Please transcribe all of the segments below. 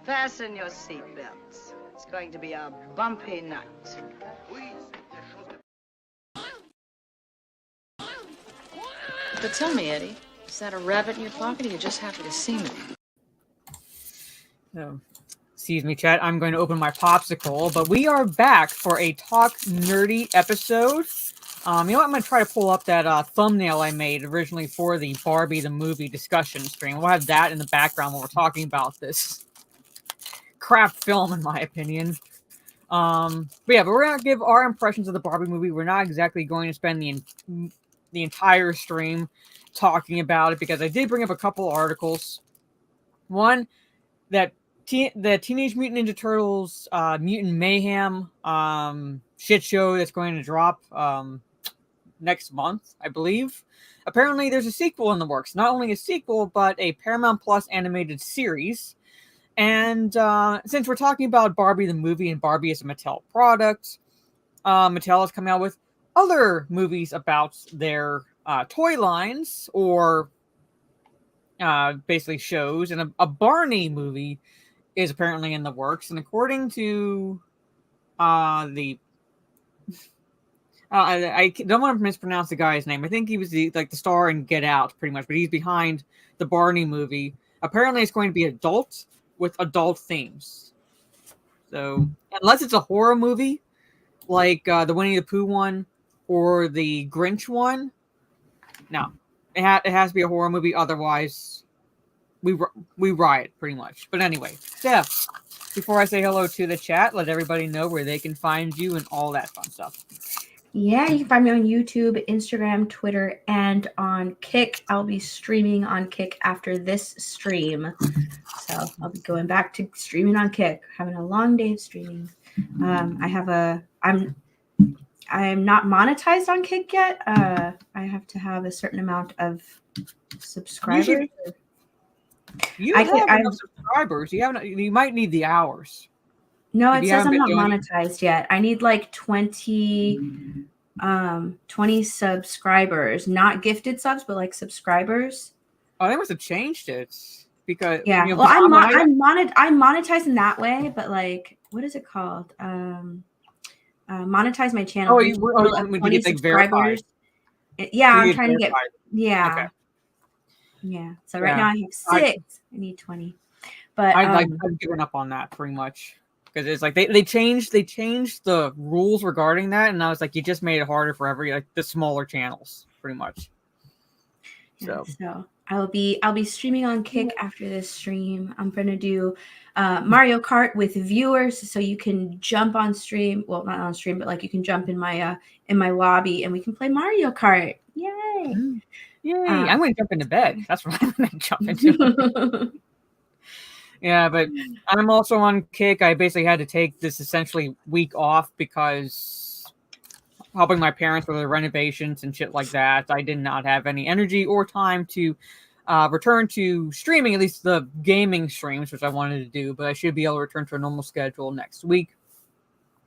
Fasten your seatbelts. It's going to be a bumpy night. But tell me, Eddie, is that a rabbit in your pocket, or are you just happy to see me? Oh, excuse me, chat. I'm going to open my popsicle, but we are back for a Talk Nerdy episode. You know what? I'm going to try to pull up that thumbnail I made originally for the Barbie the movie discussion stream. We'll have that in the background when we're talking about this crap film, in my opinion. But we're going to give our impressions of the Barbie movie. We're not exactly going to spend the entire stream talking about it, because I did bring up a couple articles. One, that the Teenage Mutant Ninja Turtles Mutant Mayhem shit show that's going to drop next month, I believe. Apparently there's a sequel in the works. Not only a sequel, but a Paramount Plus animated series. And since we're talking about Barbie the movie, and Barbie is a Mattel product, Mattel has come out with other movies about their toy lines, or basically shows, and a Barney movie is apparently in the works. And according to I don't want to mispronounce the guy's name. I think he was the star in Get Out, pretty much, but he's behind the Barney movie. Apparently, it's going to be adult with adult themes. So, unless it's a horror movie, like the Winnie the Pooh one or the Grinch one, no, it has to be a horror movie. Otherwise, we riot, pretty much. But anyway, Steph, before I say hello to the chat, let everybody know where they can find you and all that fun stuff. Yeah, you can find me on YouTube, Instagram, Twitter, and on Kick. I'll be streaming on Kick after this stream. So I'll be going back to streaming on Kick, having a long day of streaming. I'm not monetized on Kick yet. I have to have a certain amount of subscribers. You have enough subscribers. You might need the hours. No, it says I'm not monetized yet. I need like 20 subscribers, not gifted subs, but like subscribers. Oh, they must have changed it, because well, I'm monetized in that way, but like, what is it called? Monetize my channel. Oh, you get like verified. Yeah, I'm trying to get. Yeah. Okay. Yeah. So right now I have 6. I need 20. But I've given up on that pretty much. Because it's like they changed the rules regarding that, and I was like, you just made it harder for the smaller channels, pretty much. So I'll be streaming on Kick after this stream. I'm gonna do Mario Kart with viewers, so you can jump on stream. Well, not on stream, but like you can jump in my lobby, and we can play Mario Kart. Yay! Yay! I'm gonna jump into bed. That's what I'm gonna jump into. Yeah, but I'm also on Kick. I basically had to take this essentially week off because helping my parents with their renovations and shit like that, I did not have any energy or time to return to streaming, at least the gaming streams, which I wanted to do, but I should be able to return to a normal schedule next week.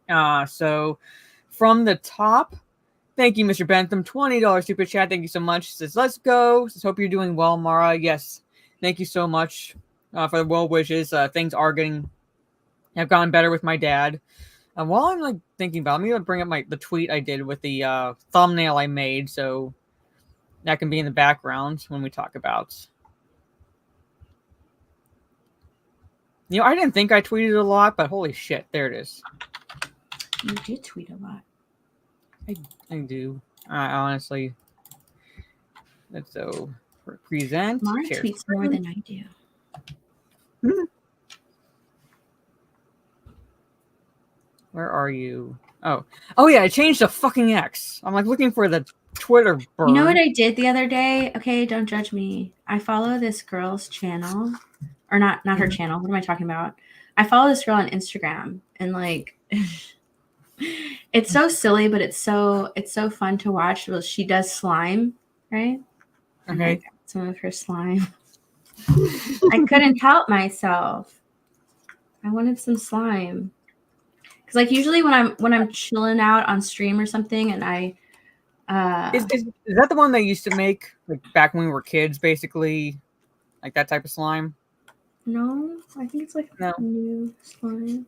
So from the top, thank you, Mr. Bentham. $20 super chat. Thank you so much. Says, let's go. Says, hope you're doing well, Mara. Yes. Thank you so much. For the well wishes. Things have gone better with my dad. While I'm thinking about it, I'm gonna bring up the tweet I did with the thumbnail I made, so that can be in the background when we talk about. I didn't think I tweeted a lot, but holy shit, there it is. You did tweet a lot. I do. Honestly. Let's present. Mara tweets more than I do. Where are you? Oh yeah, I changed the fucking X. I'm looking for the Twitter bird. You know what I did the other day? Okay, don't judge me. I follow this girl's channel, or not her channel. What am I talking about? I follow this girl on Instagram, and it's so silly, but it's so fun to watch. Well, she does slime, right? Okay. Some of her slime. I couldn't help myself. I wanted some slime. Because usually when I'm chilling out on stream or something, and I is that the one they used to make back when we were kids, basically, like that type of slime? No, I think it's like No. a new slime.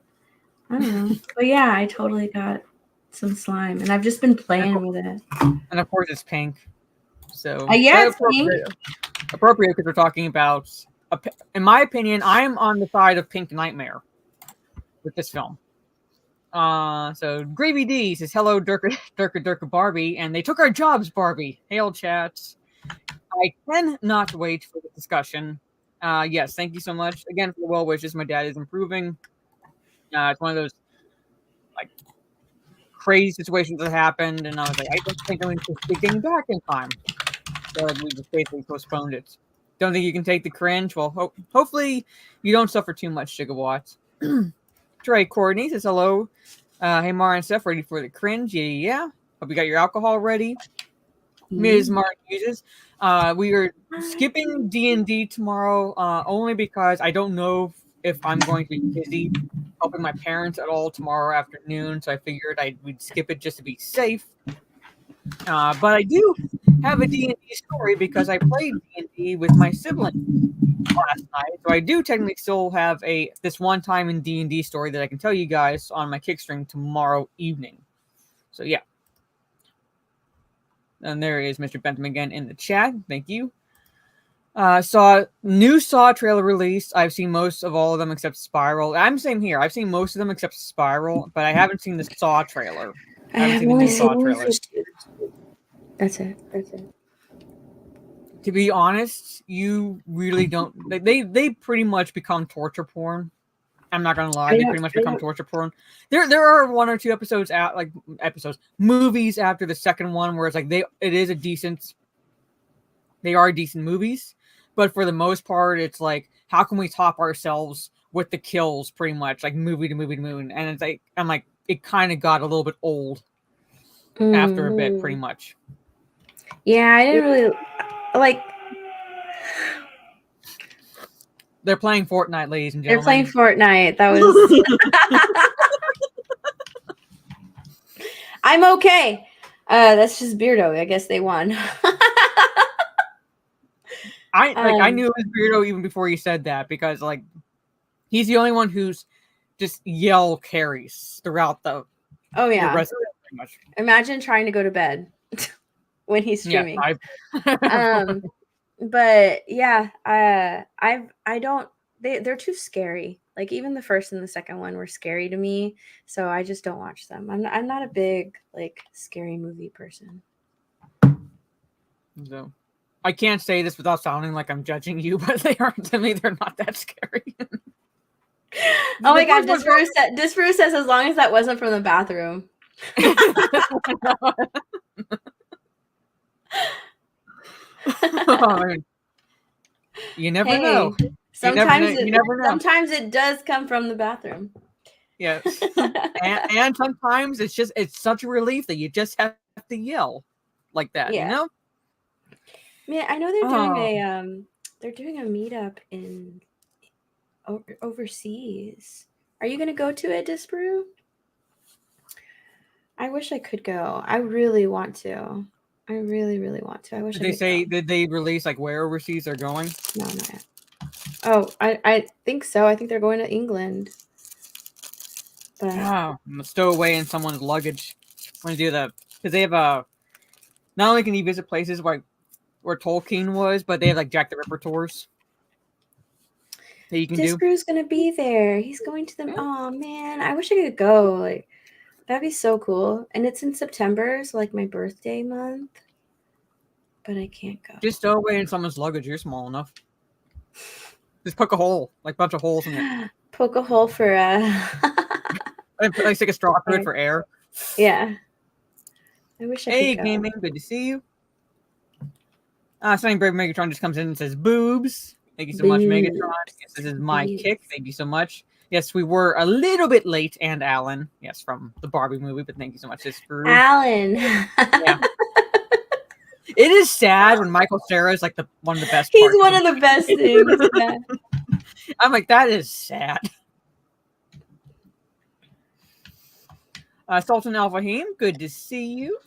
I don't know. But yeah, I totally got some slime, and I've just been playing with it. And of course, it's pink. So Yeah, that's it's pink. appropriate because we're talking about. In my opinion, I'm on the side of Pink Nightmare with this film. So Gravy D says, hello, Durka Barbie, and they took our jobs, Barbie. Hail, chats. I cannot wait for the discussion. Yes, thank you so much again for the well wishes. My dad is improving. It's one of those like crazy situations that happened, and I was like, I don't think I'm going to getting back in time. So like, we just basically postponed it. Don't think you can take the cringe. Well, hopefully you don't suffer too much, Gigawatts. Trey Courtney says hello. Hey, Mara and Steph, ready for the cringe? Yeah. Hope you got your alcohol ready. Ms. Martin uses. We are skipping D&D tomorrow only because I don't know if I'm going to be busy helping my parents at all tomorrow afternoon, so I figured we'd skip it just to be safe. But I do have a D&D story because I played D&D with my siblings last night, so I do technically still have this one time in D&D story that I can tell you guys on my kick stream tomorrow evening. So yeah. And there is Mr. Bentham again in the chat. Thank you. New Saw trailer released. I've seen most of all of them except Spiral. I'm same here. I've seen most of them except Spiral, but I haven't seen the Saw trailer. I haven't seen the new Saw trailer. That's it. To be honest, you really don't. They pretty much become torture porn. I'm not gonna lie, they pretty much become torture porn. There are one or two movies after the second one where it's like they are decent movies, but for the most part, it's like how can we top ourselves with the kills, pretty much like movie to movie to movie, and it's like I'm like it kind of got a little bit old after a bit, pretty much. Yeah, I didn't really like. They're playing Fortnite, ladies and They're gentlemen. playing Fortnite. That was. I'm okay. That's just Beardo. I guess they won. I knew it was Beardo even before you said that because like he's the only one who's just yell carries throughout the. Oh yeah. The rest of it, pretty much. Imagine trying to go to bed when he's streaming. Yeah, but yeah, I don't. They're too scary. Like even the first and the second one were scary to me, so I just don't watch them. I'm not a big like scary movie person. So I can't say this without sounding like I'm judging you, but they aren't to me. They're not that scary. Oh my god, Disbrew says as long as that wasn't from the bathroom. You never know. Sometimes it does come from the bathroom. Yes. and sometimes it's such a relief that you just have to yell like that, you know? Man, I know they're doing a meetup in overseas. Are you gonna go to it, Disbrew? I wish I could go. I really want to. I really, really want to. I wish. Did they release like where overseas they're going? No, not yet. Oh, I think so. I think they're going to England. But I'm gonna stow away in someone's luggage. I'm gonna do that because they have not only can you visit places where Tolkien was, but they have like Jack the Ripper tours that you can do. Disbrew's gonna be there. He's going to them. Oh man, I wish I could go. Like that'd be so cool. And it's in September, so like my birthday month. But I can't go. Just stow away in someone's luggage. You're small enough. Just poke a hole, like a bunch of holes in it. Poke a hole for like stick a straw through it for air. Yeah. I wish I could go. Hey, gaming, good to see you. Sunny Brave Megatron just comes in and says boobs. Thank you so much, Megatron. Yes, this is my kick. Thank you so much. Yes, we were a little bit late, and Alan. Yes, from the Barbie movie, but thank you so much. Alan. Yeah. It is sad when Michael Cera is like one of the best. He's one of the best things. Yeah. I'm like, that is sad. Sultan Al-Fahim, good to see you.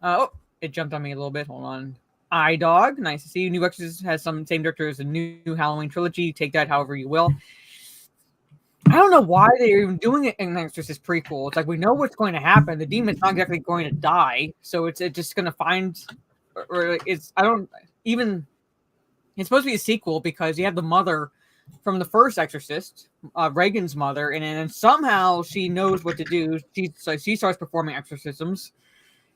Oh, it jumped on me a little bit. Hold on. iDog, nice to see you. New Exorcist has some same director as the new Halloween trilogy. Take that however you will. I don't know why they're even doing it in Exorcist prequel. It's like we know what's going to happen. The demon's not exactly going to die, so it's just going to find, or it's I don't even. It's supposed to be a sequel because you have the mother from the first Exorcist, Reagan's mother, and then somehow she knows what to do. She starts performing exorcisms.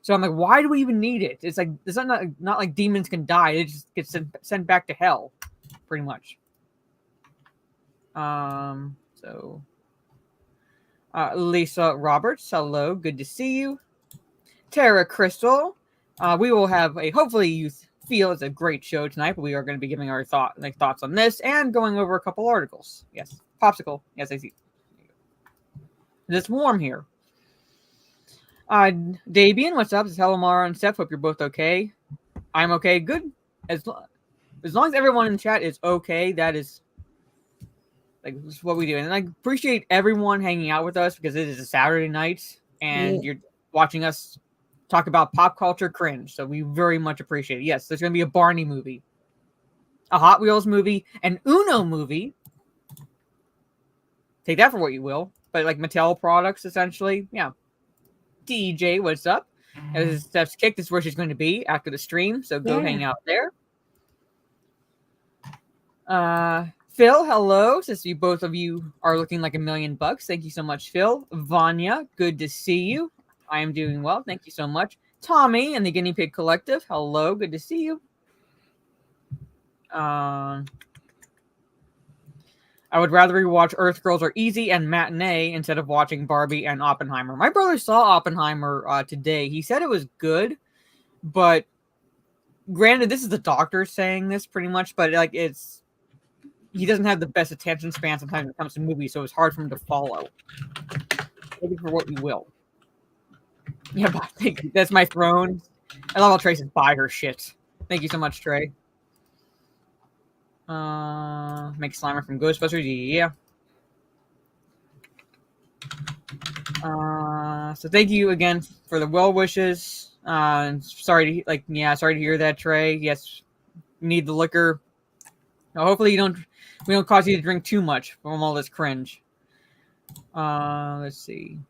So I'm like, why do we even need it? It's like it's not like demons can die; they just get sent back to hell, pretty much. So Lisa Roberts, hello, good to see you. Tara Crystal, we will have hopefully you feel it's a great show tonight, but we are going to be giving our thoughts on this and going over a couple articles. Yes, popsicle. Yes, I see. It's warm here. Dabian, what's up? It's hello, Mara and Steph. Hope you're both okay. I'm okay. Good. As long as everyone in the chat is okay, that is like this is what we do. And I appreciate everyone hanging out with us because it is a Saturday night and you're watching us talk about pop culture cringe. So we very much appreciate it. Yes, there's going to be a Barney movie, a Hot Wheels movie, an Uno movie. Take that for what you will. But like Mattel products, essentially. Yeah. DJ, what's up? As Steph's Kick, this is where she's going to be after the stream. So go hang out there. Phil, hello. Since both of you are looking like $1,000,000. Thank you so much, Phil. Vanya, good to see you. I am doing well. Thank you so much. Tommy and the Guinea Pig Collective, hello. Good to see you. I would rather rewatch Earth Girls Are Easy and Matinee instead of watching Barbie and Oppenheimer. My brother saw Oppenheimer today. He said it was good, but granted, this is the doctor saying this pretty much, but like he doesn't have the best attention span sometimes when it comes to movies, so it's hard for him to follow. Take it for what you will. Yeah, but thank you. That's my throne. I love how Trey says buy her shit. Thank you so much, Trey. Make Slimer from Ghostbusters. Yeah. So thank you again for the well wishes. Sorry to hear that, Trey. Yes, you need the liquor. Now, hopefully we don't cause you to drink too much from all this cringe. Let's see.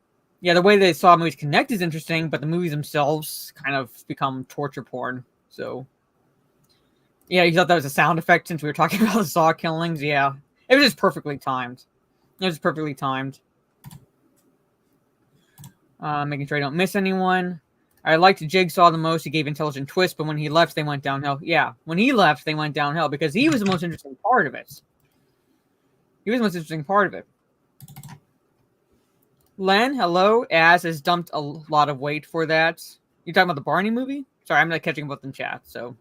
Yeah, the way they saw movies connect is interesting, but the movies themselves kind of become torture porn. So, yeah, you thought that was a sound effect since we were talking about the Saw killings? Yeah. It was just perfectly timed. Making sure I don't miss anyone. I liked Jigsaw the most. He gave intelligent twists, but when he left, they went downhill. Yeah, when he left, they went downhill because he was the most interesting part of it. Len, hello. Az has dumped a lot of weight for that. You talking about the Barney movie? Sorry, I'm not catching both in chat. So,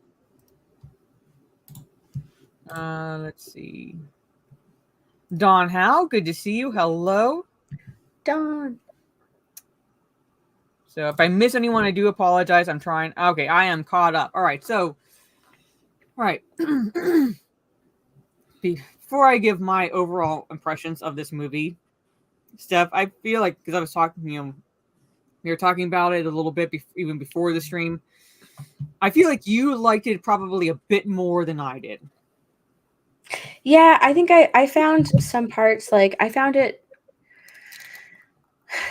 let's see. Don Howe, good to see you. Hello, Don. So if I miss anyone, I do apologize. I'm trying. Okay, I am caught up. All right. So, all right. Before I give my overall impressions of this movie, Steph, I feel like because I was talking, we were talking about it a little bit even before the stream. I feel like you liked it probably a bit more than I did. Yeah, I think I found some parts, like I found it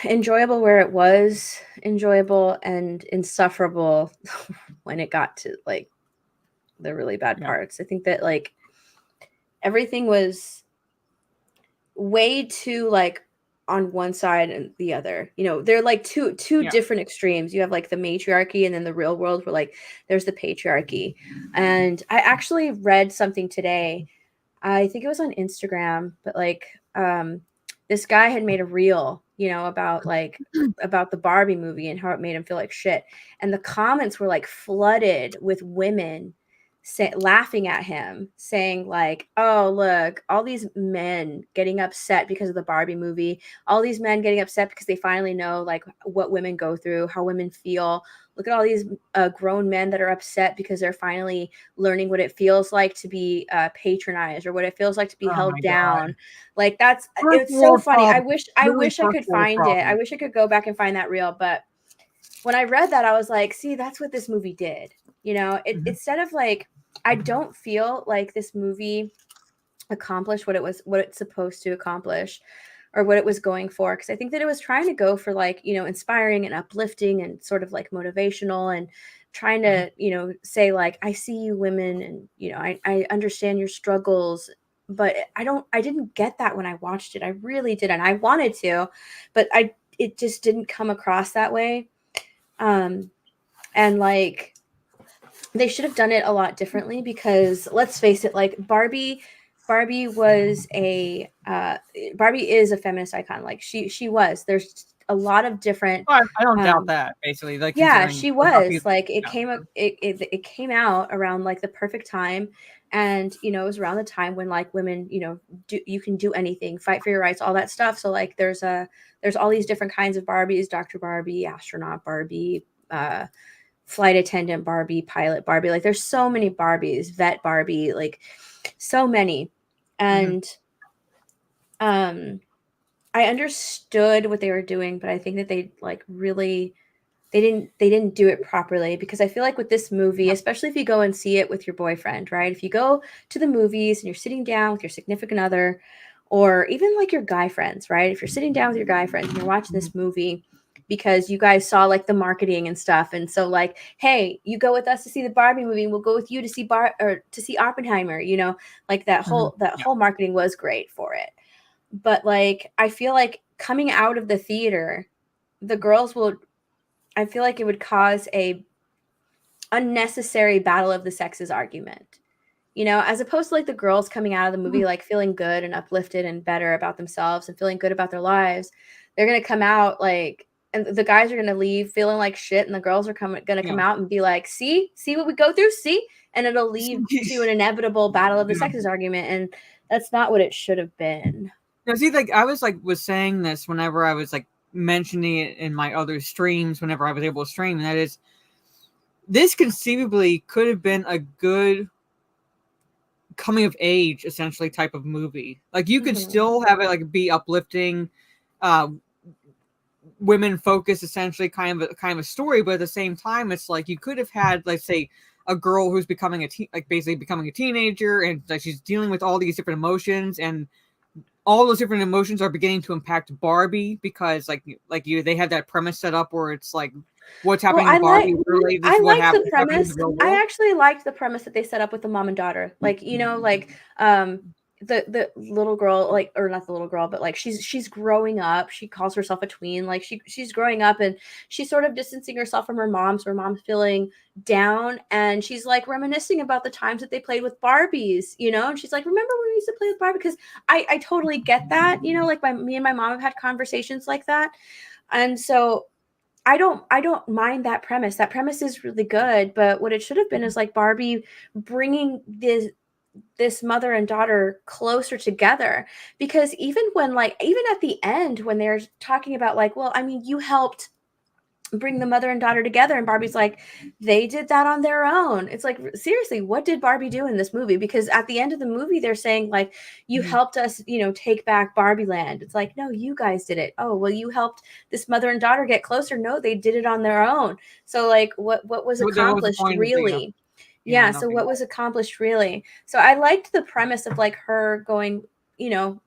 enjoyable where it was enjoyable and insufferable when it got to like the really bad parts. I think that like everything was way too like on one side and the other. You know, they're like two different extremes. You have like the matriarchy and then the real world where like there's the patriarchy. And I actually read something today. I think it was on Instagram, but like this guy had made a reel, you know, about the Barbie movie and how it made him feel like shit. And the comments were like flooded with women laughing at him, saying like, oh, look, all these men getting upset because of the Barbie movie, all these men getting upset because they finally know like what women go through, how women feel. Look at all these grown men that are upset because they're finally learning what it feels like to be patronized or what it feels like to be held down. God. Like it's so funny. I wish I could find it. I wish I could go back and find that reel. But when I read that, I was like, see, that's what this movie did. You know, instead of like, I don't feel like this movie accomplished what it's supposed to accomplish or what it was going for, because I think that it was trying to go for like, you know, inspiring and uplifting and sort of like motivational and trying to, you know, say like, I see you women and, you know, I understand your struggles, but I didn't get that when I watched it. I really didn't. I wanted to, but it just didn't come across that way. And like, they should have done it a lot differently, because let's face it, like Barbie was a Barbie is a feminist icon. Like she was. There's a lot of different. Well, I don't doubt that. Basically, like Yeah, considering she was. Like it came out around like the perfect time, and you know it was around the time when like women, you know, you can do anything, fight for your rights, all that stuff. So like there's all these different kinds of Barbies: Dr. Barbie, astronaut Barbie, flight attendant Barbie, pilot Barbie. Like there's so many Barbies, vet Barbie, like so many. And I understood what they were doing, but I think that they like really they didn't do it properly, because I feel like with this movie, especially if you go and see it with your boyfriend, right? If you go to the movies and you're sitting down with your significant other, or even like your guy friends, right? If you're sitting down with your guy friends and you're watching this movie because you guys saw like the marketing and stuff, and so like, hey, you go with us to see the Barbie movie, and we'll go with you to see to see Oppenheimer, you know, like that whole marketing was great for it. But like, I feel like coming out of the theater, the girls will, I feel like it would cause a unnecessary battle of the sexes argument, you know, as opposed to like the girls coming out of the movie like feeling good and uplifted and better about themselves and feeling good about their lives. They're gonna come out like, and the guys are gonna leave feeling like shit, and the girls are gonna come out and be like, see what we go through, see, and it'll lead to an inevitable battle of the sexes argument, and that's not what it should have been. No, see, like I was saying this whenever I was like mentioning it in my other streams, whenever I was able to stream, and that is, this conceivably could have been a good coming of age essentially type of movie. Like you could still have it like be uplifting, women focused, essentially kind of a story, but at the same time it's like you could have had, let's say, a girl who's becoming basically becoming a teenager, and like she's dealing with all these different emotions, and all those different emotions are beginning to impact Barbie, because they have that premise set up where it's like what's happening to Barbie really, this I is what liked the happening in premise. the real world. I actually liked the premise that they set up with the mom and daughter. Like, you know, like the little girl, like, or not the little girl, but like she's growing up. She calls herself a tween. Like she's growing up, and she's sort of distancing herself from her mom, so her mom's feeling down, and she's like reminiscing about the times that they played with Barbies, you know, and she's like, remember when we used to play with Barbie? Because I totally get that, you know, like me and my mom have had conversations like that. And so I don't mind that premise. That premise is really good, but what it should have been is like Barbie bringing this mother and daughter closer together, because even at the end when they're talking about like, well, I mean, you helped bring the mother and daughter together, and Barbie's like, they did that on their own. It's like, seriously, what did Barbie do in this movie? Because at the end of the movie they're saying like, you helped us, you know, take back Barbie land. It's like, no, you guys did it. Oh, well, you helped this mother and daughter get closer. No, they did it on their own. So like, what was accomplished really? Yeah, so what was accomplished really? So I liked the premise of like her going, you know,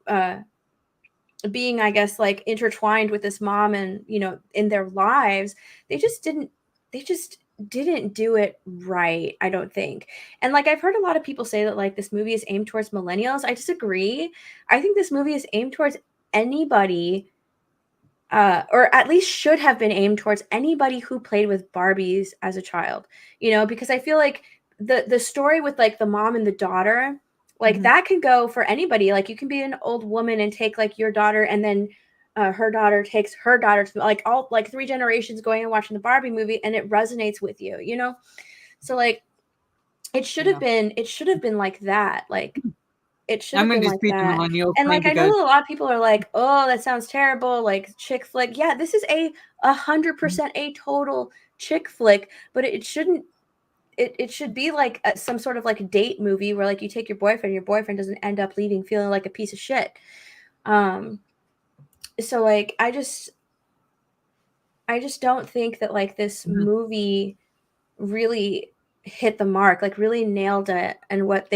being, I guess, like intertwined with this mom, and you know, in their lives. They just didn't do it right, I don't think. And like, I've heard a lot of people say that like this movie is aimed towards millennials. I disagree. I think this movie is aimed towards anybody, or at least should have been aimed towards anybody who played with Barbies as a child, you know, because I feel like the story with like the mom and the daughter, like that can go for anybody. Like you can be an old woman and take like your daughter, and then her daughter takes her daughter to like all like 3 generations going and watching the Barbie movie, and it resonates with you, you know? So like it should have been like that. Like it should have been like that. And like I know that a lot of people are like, oh, that sounds terrible, like chick flick. Yeah, this is 100% a total chick flick, but it shouldn't. It should be like some sort of like a date movie where like you take your boyfriend, and your boyfriend doesn't end up leaving feeling like a piece of shit. So like I just don't think that like this movie really hit the mark, like really nailed it, and what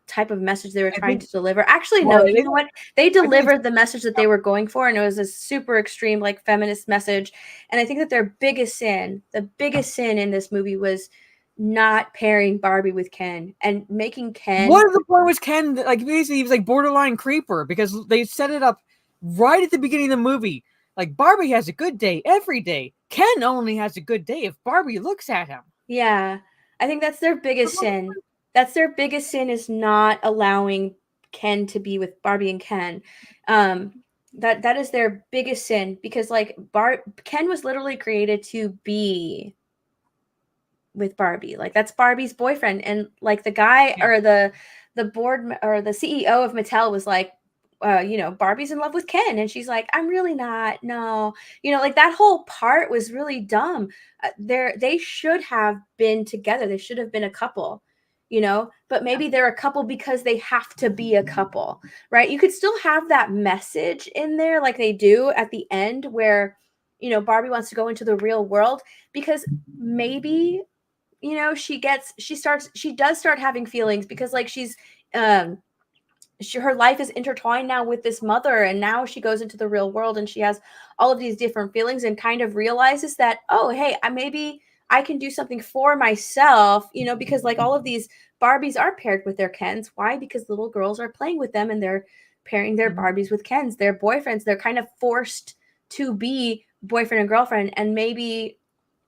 type of message they were I trying think, to deliver. Actually, well, no, you know what? They I think delivered the message that they were going for, and it was a super extreme, like feminist message. And I think that their the biggest sin in this movie was not pairing Barbie with Ken and making Ken. what if the point was Ken, like basically he was like borderline creeper because they set it up right at the beginning of the movie. Like Barbie has a good day every day. Ken only has a good day if Barbie looks at him. Yeah, I think that's their biggest sin. That's their biggest sin, is not allowing Ken to be with Barbie and Ken. That is their biggest sin, because like Ken was literally created to be with Barbie. Like that's Barbie's boyfriend, and like the guy, Yeah. or the board, or the CEO of Mattel was like, Barbie's in love with Ken, and she's like, I'm really not. No, like that whole part was really dumb. They should have been together. They should have been a couple. But maybe they're a couple because they have to be a couple, right? You could still have that message in there, like they do at the end, where Barbie wants to go into the real world, because maybe she does start having feelings, because like um her life is intertwined now with this mother, and now she goes into the real world and she has all of these different feelings, and kind of realizes that, oh hey, maybe I can do something for myself, because like all of these Barbies are paired with their Kens. Why? Because little girls are playing with them, and they're pairing their Barbies with Kens, their boyfriends. They're kind of forced to be boyfriend and girlfriend, and maybe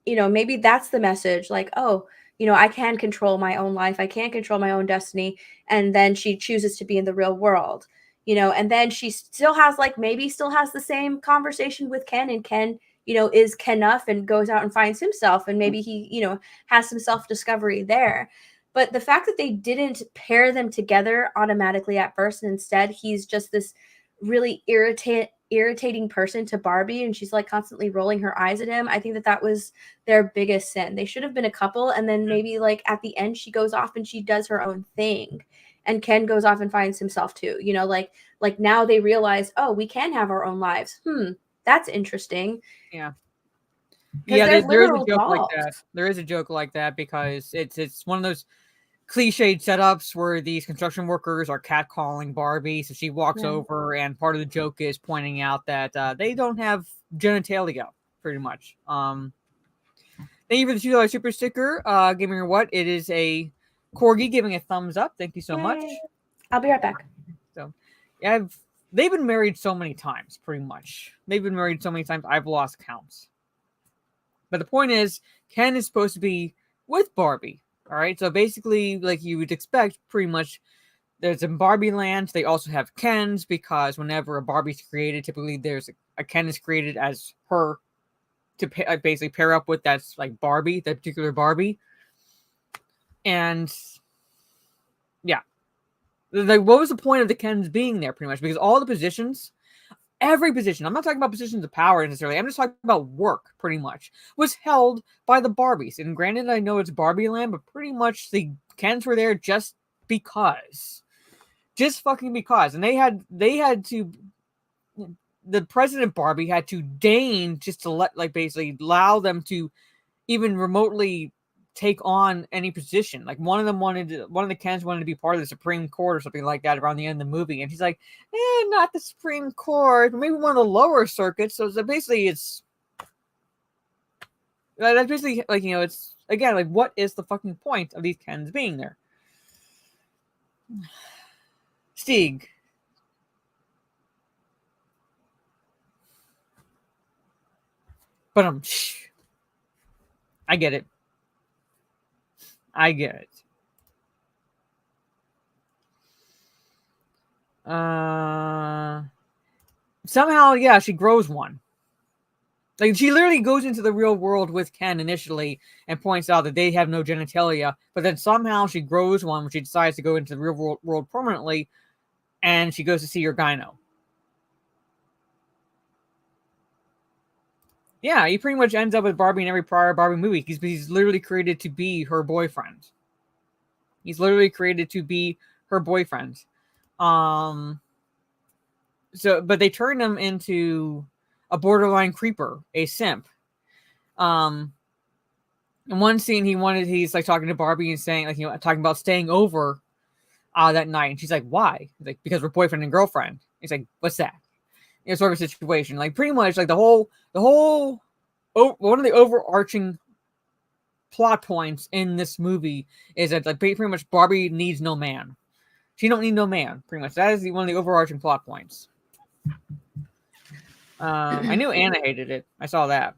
that's the message, like, oh, I can control my own life, I can control my own destiny. And then she chooses to be in the real world, and then she still has, like, maybe still has the same conversation with Ken, and Ken is Kenuff and goes out and finds himself, and maybe he has some self-discovery there. But the fact that they didn't pair them together automatically at first, and instead he's just this really irritating person to Barbie, and she's like constantly rolling her eyes at him. I think that was their biggest sin. They should have been a couple, and then maybe like at the end she goes off and she does her own thing, and Ken goes off and finds himself too. Like now they realize, oh, we can have our own lives. That's interesting. Yeah. Yeah, There is a joke like that. There is a joke like that because it's one of those cliched setups where these construction workers are catcalling Barbie. So she walks over, and part of the joke is pointing out that they don't have genitalia, pretty much. Thank you for the $2 super sticker. Giving her what? It is a corgi giving a thumbs up. Thank you so much. I'll be right back. So, yeah, they've been married so many times, pretty much. They've been married so many times, I've lost counts. But the point is, Ken is supposed to be with Barbie. All right, so basically, like you would expect, pretty much, there's in Barbie land. They also have Kens, because whenever a Barbie's created, typically there's a Ken is created as her to basically pair up with. That's like Barbie, that particular Barbie. And yeah, like what was the point of the Kens being there? Pretty much because all the positions. Every position, I'm not talking about positions of power necessarily, I'm just talking about work, pretty much, was held by the Barbies. And granted, I know it's Barbie land, but pretty much the Kens were there just because. Just fucking because. And they had to, the president Barbie had to deign just to like basically allow them to even remotely take on any position. Like one of the Kens wanted to be part of the Supreme Court or something like that around the end of the movie, and she's like, not the Supreme Court, maybe one of the lower circuits. So basically, it's that's basically like it's again like what is the fucking point of these Kens being there? Stieg. But I get it. I get it. Somehow, yeah, she grows one. Like she literally goes into the real world with Ken initially and points out that they have no genitalia, but then somehow she grows one when she decides to go into the real world permanently, and she goes to see her gyno. Yeah, he pretty much ends up with Barbie in every prior Barbie movie. He's literally created to be her boyfriend. He's literally created to be her boyfriend. But they turned him into a borderline creeper, a simp. In one scene, he's like talking to Barbie and saying, like, talking about staying over that night. And she's like, why? He's like, because we're boyfriend and girlfriend. He's like, what's that? Sort of a situation. Like, pretty much, like, one of the overarching plot points in this movie is that, like, pretty much Barbie needs no man. She don't need no man, pretty much. That is one of the overarching plot points. I knew Anna hated it. I saw that.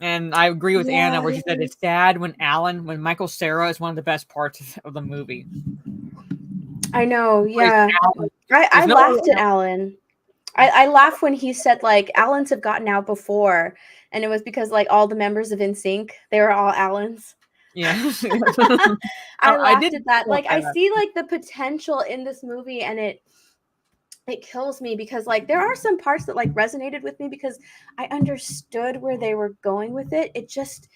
And I agree with Anna where she said it's sad when Michael Cera is one of the best parts of the movie. I know, yeah. I laughed at Alan. I laughed when he said, like, Allens have gotten out before, and it was because, like, all the members of NSYNC, they were all Allens. Yeah. I laughed at that. Like, I see, like, the potential in this movie, and it kills me because, like, there are some parts that, like, resonated with me because I understood where they were going with it. It just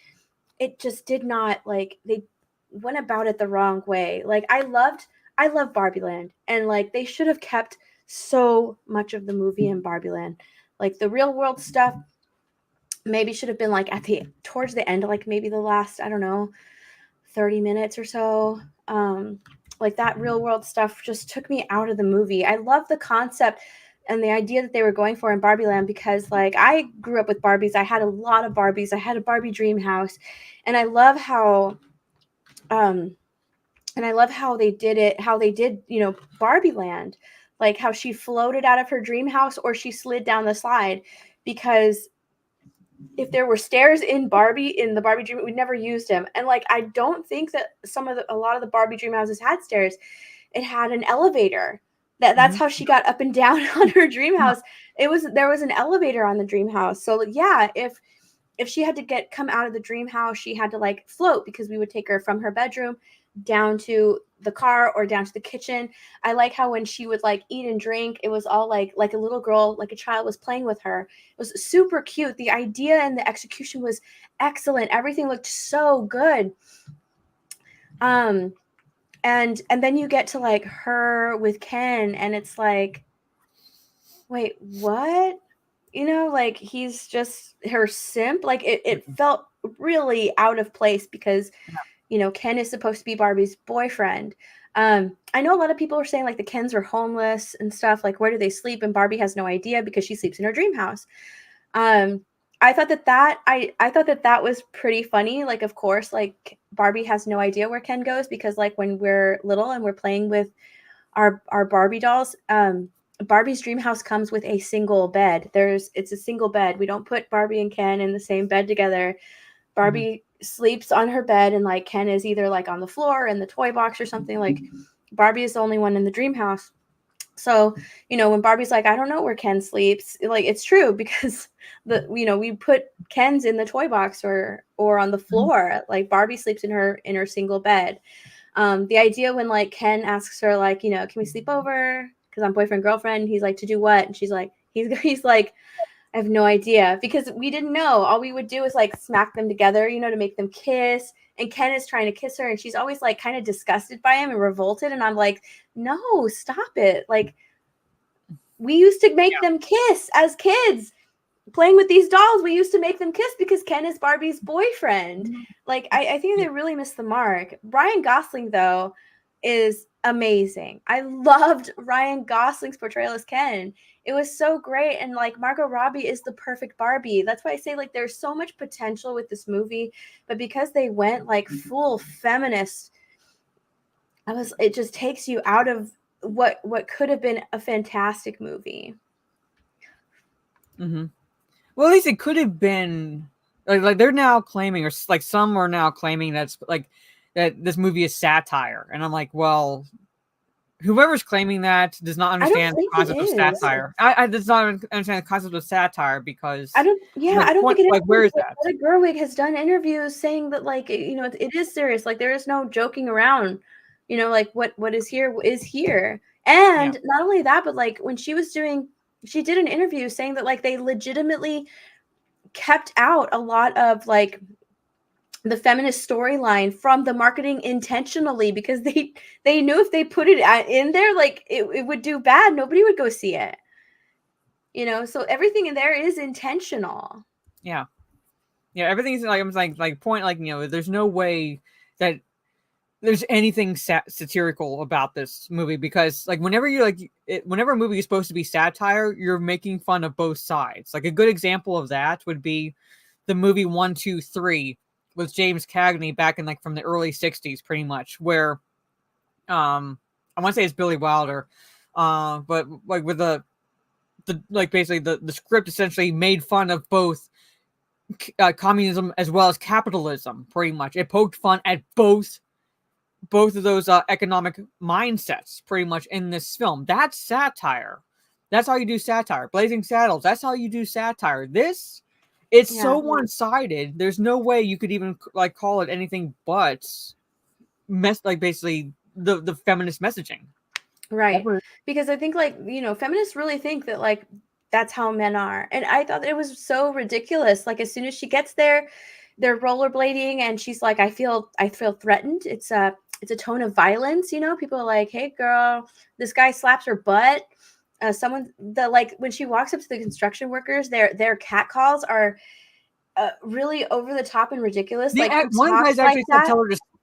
did not, like, they went about it the wrong way. Like, I love Barbie Land, and, like, they should have kept so much of the movie in Barbie Land. Like, the real world stuff maybe should have been, like, towards the end, like, maybe the last, I don't know, 30 minutes or so. Like, that real world stuff just took me out of the movie. I love the concept and the idea that they were going for in Barbie Land because, like, I grew up with Barbies. I had a lot of Barbies. I had a Barbie dream house, and I love how they did it, how they did, Barbie Land, like how she floated out of her dream house or she slid down the slide, because if there were stairs in the Barbie dream, we never used them. And, like, I don't think that a lot of the Barbie dream houses had stairs. It had an elevator. That's how she got up and down on her dream house. There was an elevator on the dream house. So, yeah, if she had to come out of the dream house, she had to, like, float, because we would take her from her bedroom down to the car or down to the kitchen. I like how when she would, like, eat and drink, it was all like a little girl, like a child was playing with her. It was super cute. The idea and the execution was excellent. Everything looked so good. And then you get to, like, her with Ken, and it's like, wait, what? Like, he's just her simp. Like, it felt really out of place because Ken is supposed to be Barbie's boyfriend. I know a lot of people are saying, like, the Kens are homeless and stuff. Like, where do they sleep? And Barbie has no idea because she sleeps in her dream house. I thought that was pretty funny. Like, of course, like, Barbie has no idea where Ken goes because, like, when we're little and we're playing with our Barbie dolls, Barbie's dream house comes with a single bed. It's a single bed. We don't put Barbie and Ken in the same bed together. Barbie sleeps on her bed, and, like, Ken is either, like, on the floor in the toy box or something. Like, Barbie is the only one in the dream house. So, when Barbie's like, I don't know where Ken sleeps, like, it's true because we put Ken's in the toy box or on the floor. Like, Barbie sleeps in her single bed. The idea when, like, Ken asks her, like, can we sleep over? Because I'm boyfriend, girlfriend. He's like, to do what? And she's like, he's like, I have no idea, because we didn't know. All we would do is, like, smack them together, to make them kiss. And Ken is trying to kiss her, and she's always, like, kind of disgusted by him and revolted. And I'm like, no, stop it. Like, we used to make them kiss as kids. Playing with these dolls, we used to make them kiss because Ken is Barbie's boyfriend. Like, I think they really missed the mark. Ryan Gosling, though, is amazing. I loved Ryan Gosling's portrayal as Ken. It was so great. And, like, Margot Robbie is the perfect Barbie. That's why I say, like, there's so much potential with this movie, but because they went, like, full feminist, it just takes you out of what could have been a fantastic movie. Well, at least it could have been like they're now claiming, or like some are now claiming that this movie is satire, and I'm like, well, whoever's claiming that does not understand the concept of satire. I does not understand the concept of satire because I don't think it is. Like, where is that? Greta Gerwig has done interviews saying that, like, it is serious. Like, there is no joking around. Like, what is here is here. And not only that, but, like, when she did an interview saying that, like, they legitimately kept out a lot of, like, the feminist storyline from the marketing intentionally because they knew if they put it in there, like, it would do bad. Nobody would go see it. So everything in there is intentional. Yeah. Yeah, everything's like I'm like point like there's no way that there's anything satirical about this movie because like whenever you whenever a movie is supposed to be satire, you're making fun of both sides. Like a good example of that would be the movie 1, 2, 3 with James Cagney back in like from the early 60s pretty much, where I want to say it's Billy Wilder, but like with the like basically the script essentially made fun of both communism as well as capitalism pretty much. It poked fun at both of those economic mindsets pretty much in this film. That's satire. That's how you do satire. Blazing Saddles, that's how you do satire. This, it's so one-sided. There's no way you could even like call it anything but basically the feminist messaging. Right. Because I think like, feminists really think that like that's how men are. And I thought it was so ridiculous. Like as soon as she gets there, they're rollerblading and she's like, I feel threatened. It's a tone of violence, people are like, hey girl, this guy slaps her butt. When she walks up to the construction workers, their cat calls are really over the top and ridiculous. Like one guy's actually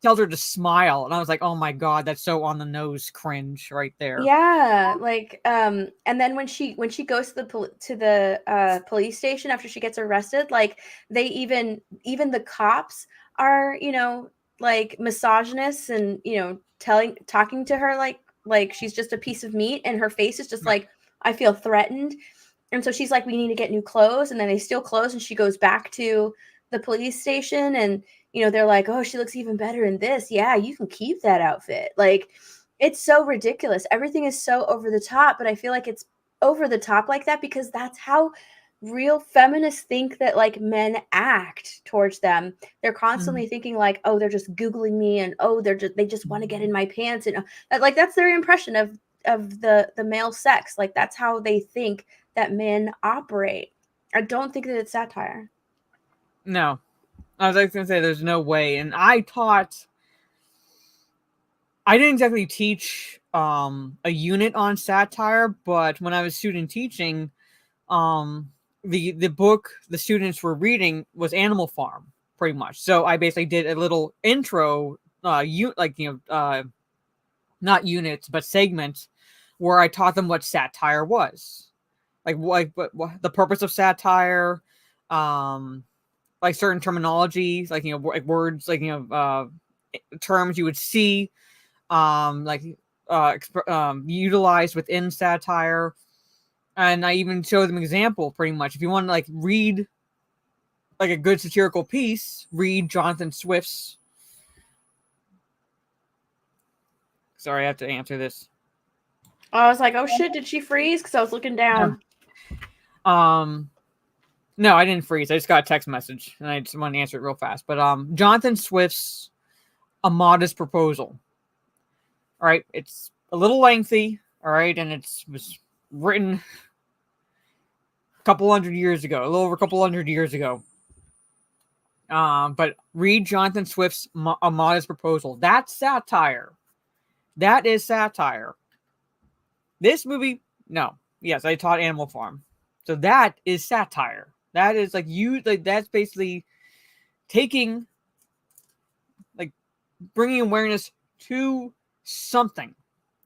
tells her to smile, and I was like, oh my god, that's so on the nose cringe right there. Yeah, like and then when she goes to the police station after she gets arrested, like they even the cops are like misogynists and talking to her like she's just a piece of meat, and her face is just like, I feel threatened. And so she's like, we need to get new clothes. And then they steal clothes and she goes back to the police station and, they're like, oh, she looks even better in this. Yeah, you can keep that outfit. Like, it's so ridiculous. Everything is so over the top, but I feel like it's over the top like that because that's how real feminists think that like men act towards them. They're constantly thinking like, oh, they're just Googling me and oh, they just want to get in my pants. And like, that's their impression of the male sex. Like that's how they think that men operate. I don't think that it's satire. No, I was going to say there's no way. And I didn't exactly teach a unit on satire, but when I was student teaching, the book the students were reading was Animal Farm, pretty much. So I basically did a little intro, not units, but segments, where I taught them what satire was, what the purpose of satire, like certain terminology, like like words, like terms you would see, utilized within satire. And I even show them example pretty much. If you want to like read like a good satirical piece, read Jonathan Swift's. Sorry, I have to answer this. I was like, oh shit, did she freeze? Because I was looking down. No, I didn't freeze. I just got a text message and I just wanted to answer it real fast. But Jonathan Swift's A Modest Proposal. All right, it's a little lengthy, all right, and it was written a couple hundred years ago, a little over a couple hundred years ago. But read Jonathan Swift's A Modest Proposal. That's satire. That is satire. This movie, no. Yes, I taught Animal Farm. So that is satire. That is that's basically taking, like, bringing awareness to something,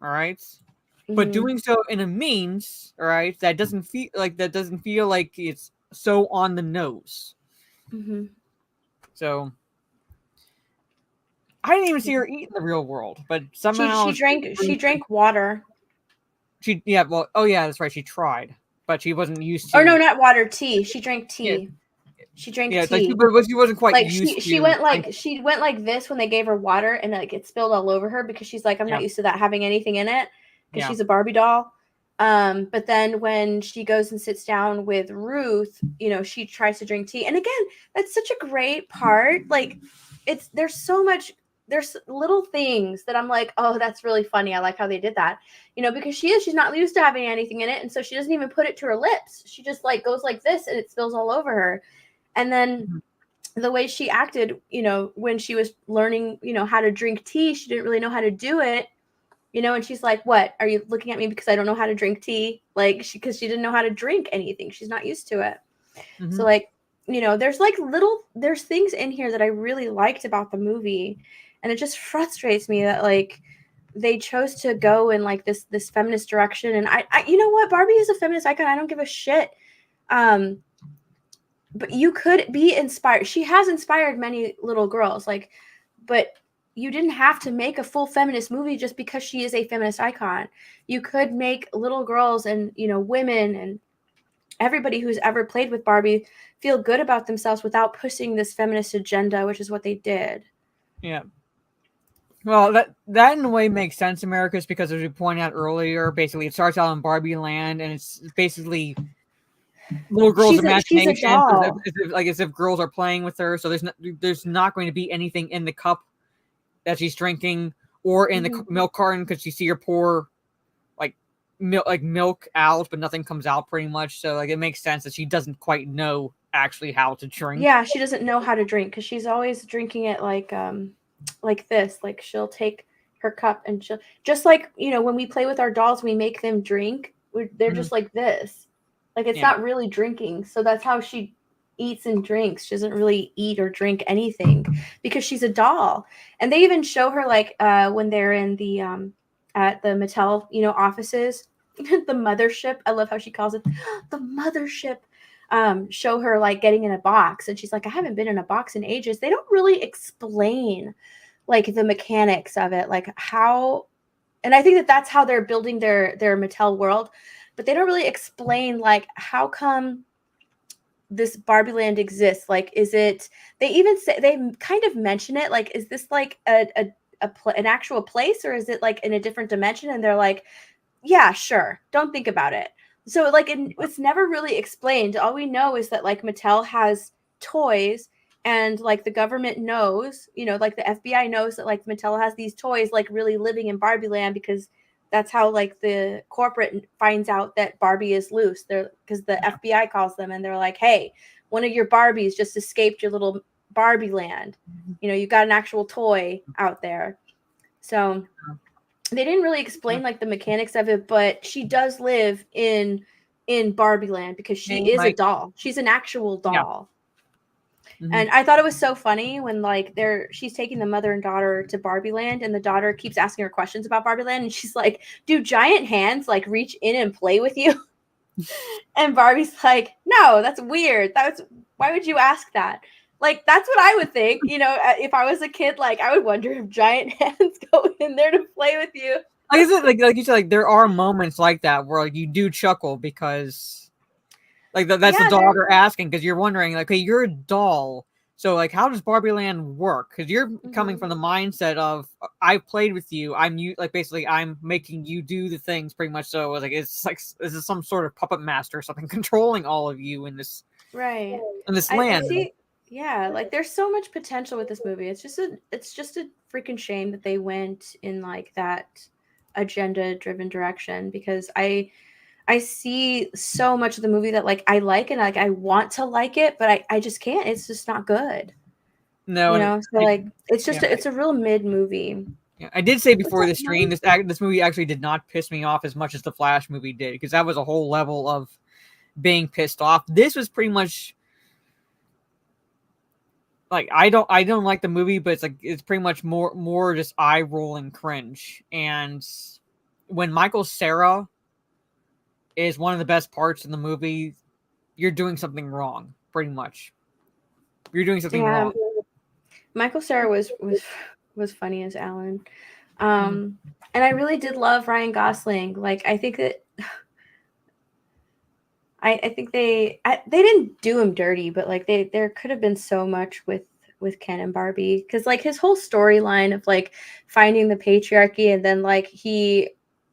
all right? Mm-hmm. But doing so in a means, all right, that doesn't feel like it's so on the nose. Mm-hmm. So I didn't even see her eat in the real world, but somehow she drank water. That's right. She tried, but she wasn't used to. Or no, not water, tea. She drank tea. Yeah. She drank tea. But she wasn't quite used to. She went like this when they gave her water, and like it spilled all over her because she's like, I'm not used to that having anything in it because she's a Barbie doll. But then when she goes and sits down with Ruth, she tries to drink tea, and again, that's such a great part. Like, there's little things that I'm like, oh, that's really funny. I like how they did that, because she's not used to having anything in it. And so she doesn't even put it to her lips. She just like goes like this and it spills all over her. And then the way she acted, when she was learning, how to drink tea, she didn't really know how to do it, and she's like, what, are you looking at me because I don't know how to drink tea? Like because she didn't know how to drink anything. She's not used to it. Mm-hmm. So like, there's things in here that I really liked about the movie, and it just frustrates me that like they chose to go in like this feminist direction. And I you know what, Barbie is a feminist icon. I don't give a shit. um but you could be inspired. She has inspired many little girls, like, but you didn't have to make a full feminist movie just because she is a feminist icon. You could make little girls and women and everybody who's ever played with Barbie feel good about themselves without pushing this feminist agenda, which is what they did. Yeah. Well, that in a way makes sense, Americus, because as we pointed out earlier, basically it starts out in Barbie Land, and it's basically little girls' She's a imagination, doll. as if girls are playing with her. So there's not going to be anything in the cup that she's drinking or in the milk carton, because you see her pour milk out, but nothing comes out pretty much. So like it makes sense that she doesn't quite know actually how to drink. Yeah, she doesn't know how to drink because she's always drinking it like this. Like she'll take her cup and she'll just like when we play with our dolls, we make them drink. They're just like this. Like it's not really drinking. So that's how she eats and drinks. She doesn't really eat or drink anything because she's a doll. And they even show her like when they're in the at the Mattel offices, the mothership. I love how she calls it the mothership. Show her like getting in a box, and she's like, I haven't been in a box in ages. They don't really explain like the mechanics of it, like how, and I think that that's how they're building their Mattel world, but they don't really explain like how come this Barbie Land exists. Like, is it? They even say, they kind of mention it, like, is this like an actual place, or is it like in a different dimension? And they're like, yeah, sure, don't think about it. So like it's never really explained. All we know is that like Mattel has toys, and like the government knows, like the FBI knows that like Mattel has these toys like really living in Barbie Land, because that's how like the corporate finds out that Barbie is loose. They're because the FBI calls them and they're like, hey, one of your Barbies just escaped your little Barbie Land. You got an actual toy out there. So they didn't really explain like the mechanics of it, but she does live in Barbie Land because she is a doll. She's an actual doll. And I thought it was so funny when like she's taking the mother and daughter to Barbie Land, and the daughter keeps asking her questions about Barbie Land, and she's like, do giant hands like reach in and play with you? And Barbie's like, no, that's weird. Why would you ask that? Like, that's what I would think. If I was a kid, like I would wonder if giant hands go in there to play with you. Like, is it like you said, like there are moments like that where like you do chuckle because like that's the daughter asking, because you're wondering like, hey, you're a doll, so like how does Barbie Land work? Because you're coming from the mindset of I've played with you, like basically I'm making you do the things pretty much. So like it's like this is some sort of puppet master or something controlling all of you in this in this land. Yeah, like there's so much potential with this movie. It's just a freaking shame that they went in like that agenda driven direction, because I see so much of the movie that like I like, and like I want to like it, but I just can't. It's just not good. No, so like it's just it's a real mid movie. Yeah, I did say before the stream, this movie actually did not piss me off as much as the Flash movie did, because that was a whole level of being pissed off. This was pretty much like I don't like the movie, but it's pretty much more just eye rolling cringe. And when Michael Cera is one of the best parts in the movie, you're doing something wrong. Pretty much, you're doing something wrong. Michael Cera was funny as Alan, and I really did love Ryan Gosling. Like I think that I think they didn't do him dirty, but like there could have been so much with Ken and Barbie, because like his whole storyline of like finding the patriarchy, and then like he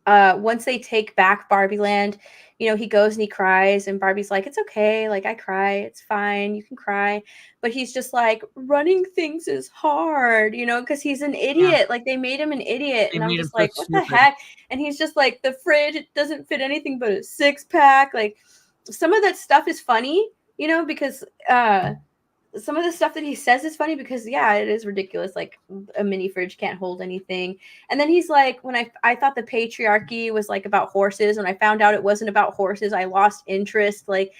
once they take back Barbie Land, he goes and he cries, and Barbie's like, it's okay, like I cry, it's fine, you can cry, but he's just like, running things is hard, because he's an idiot. Like they made him an idiot, and I'm just like, what the heck? And he's just like, the fridge, it doesn't fit anything but a 6-pack. Like some of that stuff is funny, because some of the stuff that he says is funny, because yeah, it is ridiculous. Like a mini fridge can't hold anything. And then he's like, when I thought the patriarchy was like about horses, and I found out it wasn't about horses, I lost interest. Like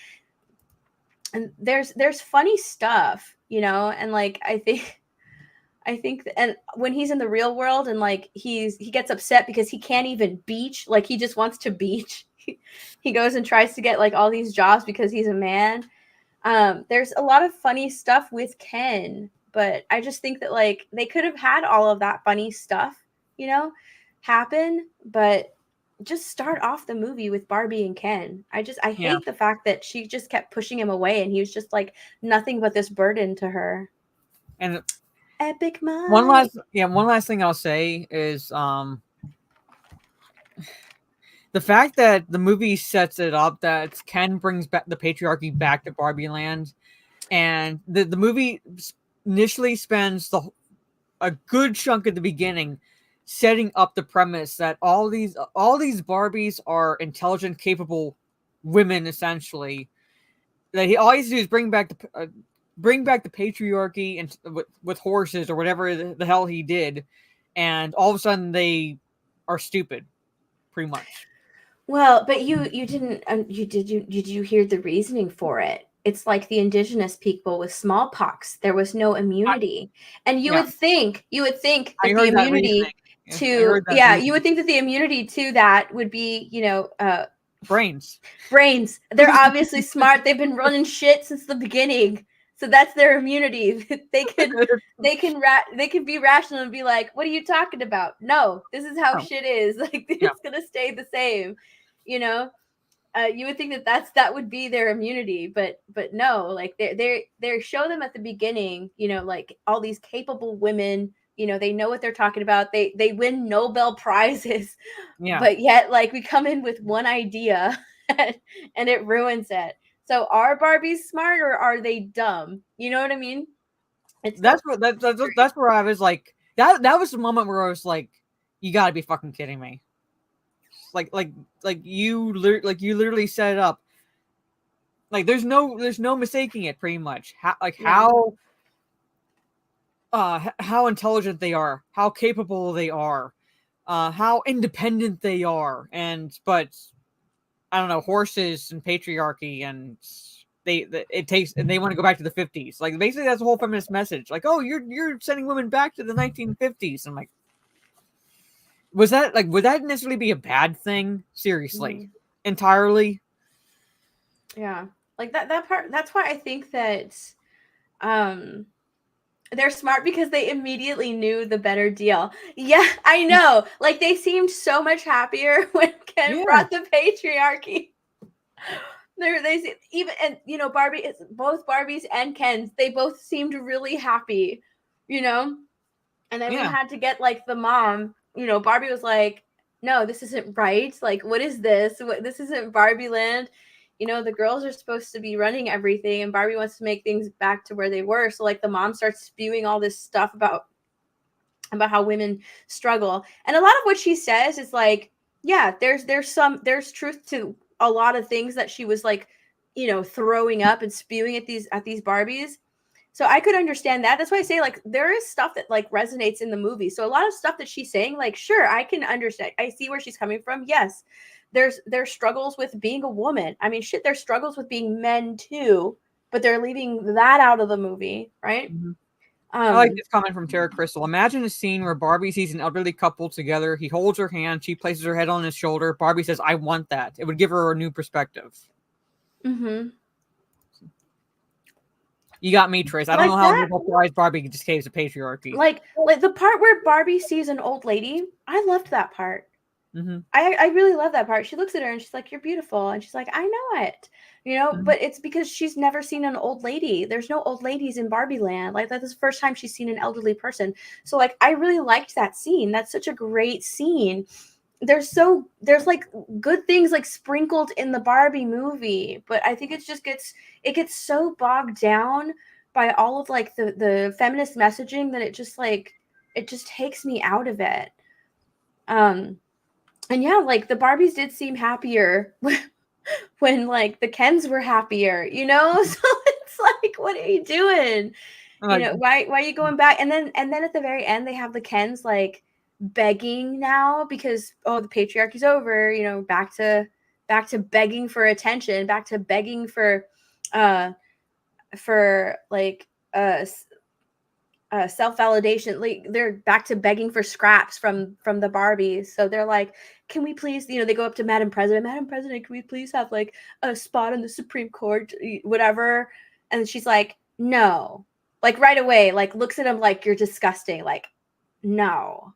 and there's funny stuff, you know, and like I think and when he's in the real world and like he gets upset because he can't even beach, like he just wants to beach. He goes and tries to get like all these jobs because he's a man. There's a lot of funny stuff with Ken, but I just think that like they could have had all of that funny stuff, you know, happen, but just start off the movie with Barbie and Ken. I Yeah. hate the fact that she just kept pushing him away and he was just like nothing but this burden to her. And Epic mind. one last thing I'll say is the fact that the movie sets it up that Ken brings back the patriarchy back to Barbie Land, and the movie initially spends a good chunk at the beginning setting up the premise that all these Barbies are intelligent, capable women, essentially. That he all he has to do is bring back the patriarchy and with horses or whatever the hell he did, and all of a sudden they are stupid, pretty much. Well, but you didn't did you hear the reasoning for it? It's like the indigenous people with smallpox. There was no immunity. And Yeah. you would think I that the heard that reasoning. immunity I to heard that yeah, you reasoning. would think that the immunity to that would be, you know, Brains. brains. They're obviously smart. They've been running shit since the beginning. So that's their immunity. they can be rational and be like, "What are you talking about? No, this is how Oh. shit is. Like Yeah. it's going to stay the same." You know? You would think that that would be their immunity, but no, like they show them at the beginning, you know, like all these capable women, you know, they know what they're talking about. They win Nobel prizes, Yeah. but yet like we come in with one idea and it ruins it. So are Barbies smart or are they dumb? You know what I mean? That's where I was like that was the moment where I was like, you got to be fucking kidding me. Like you literally set it up. Like there's no mistaking it, pretty much. How intelligent they are, how capable they are, how independent they are, but I don't know, horses and patriarchy, and they want to go back to the 50s. Like basically that's the whole feminist message. Like, oh, you're sending women back to the 1950s. I'm like, would that necessarily be a bad thing? Seriously, entirely. Yeah, like that part. That's why I think that they're smart because they immediately knew the better deal. Yeah, I know. Like they seemed so much happier when Ken brought the patriarchy. They even, and you know, both Barbies and Ken's, they both seemed really happy, you know. And then we had to get like the mom. You know, Barbie was like, "No, this isn't right. Like, what is this? This isn't Barbie Land." You know, the girls are supposed to be running everything, and Barbie wants to make things back to where they were. So, like, the mom starts spewing all this stuff about how women struggle, and a lot of what she says is like, yeah, there's truth to a lot of things that she was like, you know, throwing up and spewing at these Barbies. So I could understand that. That's why I say like there is stuff that like resonates in the movie. So a lot of stuff that she's saying, like, sure, I can understand. I see where she's coming from. Yes, there's struggles with being a woman. I mean, shit, there's struggles with being men too, but they're leaving that out of the movie, right? Mm-hmm. I like this comment from Tara Crystal. Imagine a scene where Barbie sees an elderly couple together. He holds her hand. She places her head on his shoulder. Barbie says, "I want that." It would give her a new perspective. Mm-hmm. You got me, Trace. I don't know how Nobel Prize Barbie just caves to patriarchy. Like the part where Barbie sees an old lady, I loved that part. Mm-hmm. I really love that part. She looks at her and she's like, "You're beautiful," and she's like, "I know it," you know. Mm-hmm. But it's because she's never seen an old lady. There's no old ladies in Barbie Land. Like that's the first time she's seen an elderly person. So like, I really liked that scene. That's such a great scene. There's like good things like sprinkled in the Barbie movie, but I think it gets so bogged down by all of like the feminist messaging that it just takes me out of it. And yeah, like the Barbies did seem happier when like the Kens were happier, you know? So it's like, what are you doing? You know, why are you going back? And then at the very end, they have the Kens like begging now because the patriarchy's over, back to begging for attention, back to begging for for like self-validation. Like they're back to begging for scraps from the Barbies. So they're like, can we please, they go up to Madam President, can we please have like a spot on the Supreme Court, whatever. And she's like, no, like right away, like looks at him like, you're disgusting, like, no.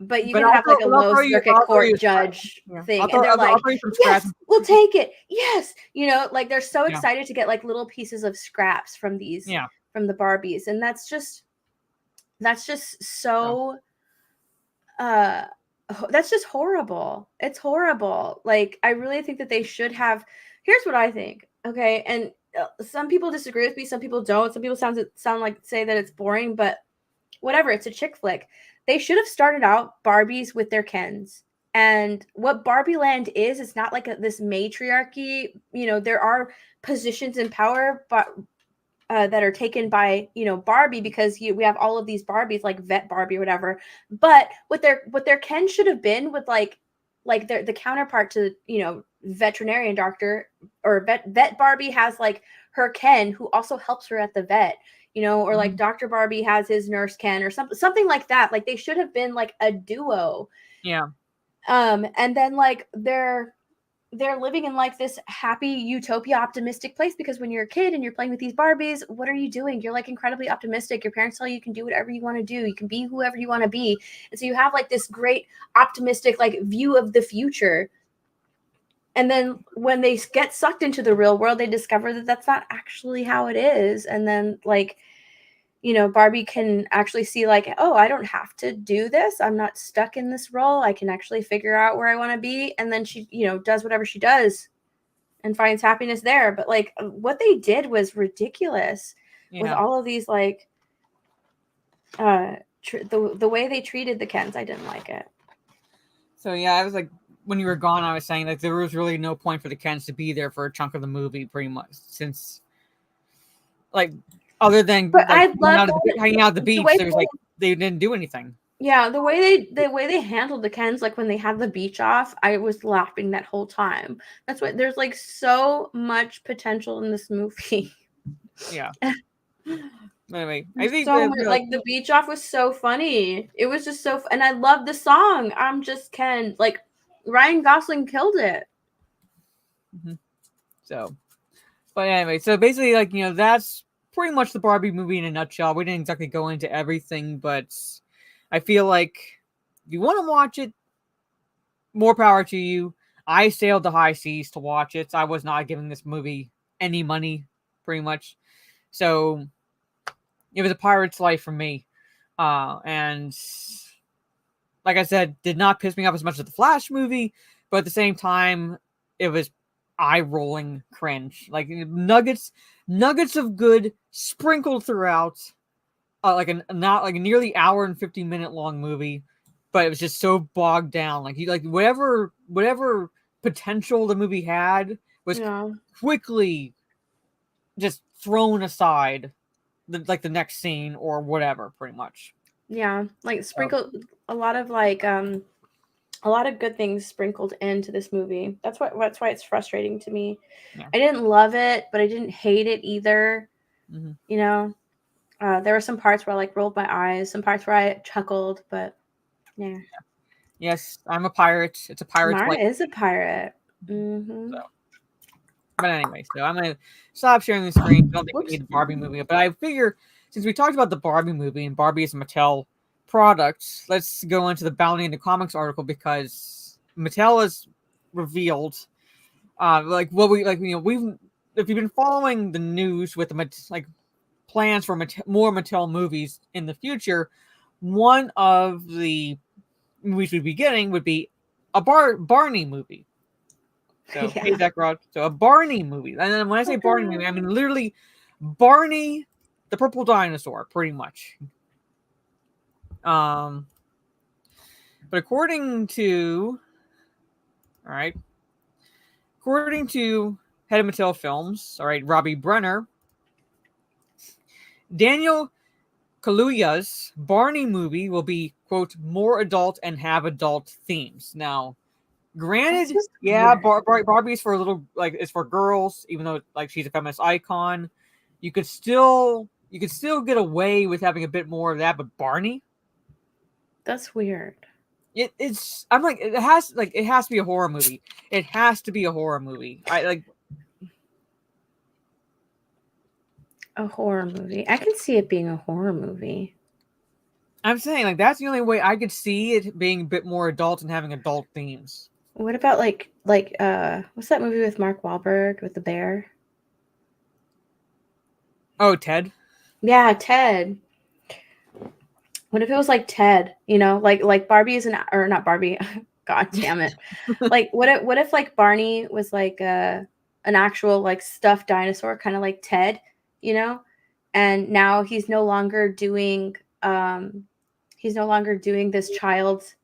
But you can have like a low circuit court judge thing. And they're like, yes, we'll take it. Yes. Like they're so excited to get like little pieces of scraps from these, from the Barbies. And that's just so, that's just horrible. It's horrible. Like, I really think that they should have, here's what I think. Okay. And some people disagree with me. Some people don't. Some people sound like say that it's boring, but whatever. It's a chick flick. They should have started out Barbies with their Kens. And what Barbie Land is, it's not like this matriarchy. There are positions in power, but that are taken by Barbie, because we have all of these Barbies, like vet Barbie or whatever. But what their Ken should have been with like the counterpart to veterinarian doctor, or vet Barbie has like her Ken who also helps her at the vet. Or like Dr. Barbie has his nurse Ken, or something like that. Like they should have been like a duo. Yeah. And then like they're living in like this happy utopia optimistic place, because when you're a kid and you're playing with these Barbies, what are you doing? You're like incredibly optimistic. Your parents tell you can do whatever you want to do. You can be whoever you want to be. And so you have like this great optimistic like view of the future. And then when they get sucked into the real world, they discover that that's not actually how it is. And then like, Barbie can actually see like, oh, I don't have to do this. I'm not stuck in this role. I can actually figure out where I want to be. And then she, does whatever she does and finds happiness there. But like what they did was ridiculous with all of these, like, the way they treated the Kens. I didn't like it. So yeah, I was like, when you were gone, I was saying like there was really no point for the Kens to be there for a chunk of the movie, pretty much, since like other than but like, hanging out at the beach, there was like they didn't do anything. Yeah, the way they handled the Kens, like when they had the beach off, I was laughing that whole time. That's why there's like so much potential in this movie. Yeah. Anyway, I think like the beach off was so funny. It was just so, and I love the song. I'm Just Ken. Like Ryan Gosling killed it. Mm-hmm. So, but anyway, so basically, like that's pretty much the Barbie movie in a nutshell. We didn't exactly go into everything, but I feel like if you want to watch it, more power to you. I sailed the high seas to watch it. So I was not giving this movie any money, pretty much. So it was a pirate's life for me. And like I said, did not piss me off as much as the Flash movie, but at the same time, it was eye-rolling cringe. Like nuggets of good sprinkled throughout. Like a nearly hour and 50-minute long movie, but it was just so bogged down. Like whatever potential the movie had was quickly just thrown aside. The next scene or whatever, pretty much. Yeah, like sprinkled a lot of good things sprinkled into this movie. That's why it's frustrating to me. Yeah. I didn't love it, but I didn't hate it either. Mm-hmm. There were some parts where I like rolled my eyes, some parts where I chuckled, but yeah. Yes, I'm a pirate. It's a pirate. Mara is a pirate. Mm-hmm. So. But anyway, so I'm gonna stop sharing the screen. I don't think we need the Barbie movie, but I figure since we talked about the Barbie movie and Barbie is a Mattel product, let's go into the Bounty in the Comics article, because Mattel has revealed, if you've been following the news with the plans for more Mattel movies in the future, one of the movies we'd be getting would be a Barney movie. So, hey, Zach Rod. So, a Barney movie. And then when I say Barney movie, I mean literally Barney, the purple dinosaur, pretty much. But according to head of Mattel Films, Robbie Brenner, Daniel Kaluuya's Barney movie will be, quote, more adult and have adult themes. Now, granted, Barbie is for it's for girls, even though she's a feminist icon. you could still get away with having a bit more of that, but Barney, That's weird. It's I'm like it has to be a horror movie. It has to be a horror movie. I like A horror movie. I can see it being a horror movie. I'm saying like that's the only way I could see it being a bit more adult and having adult themes. What about like what's that movie with Mark Wahlberg with the bear? Oh, Ted. Yeah, Ted. What if it was like Ted? You know, like Barbie is or not Barbie. God damn it! Like what if like Barney was like an actual like stuffed dinosaur, kind of like Ted, you know, and now he's no longer doing this child's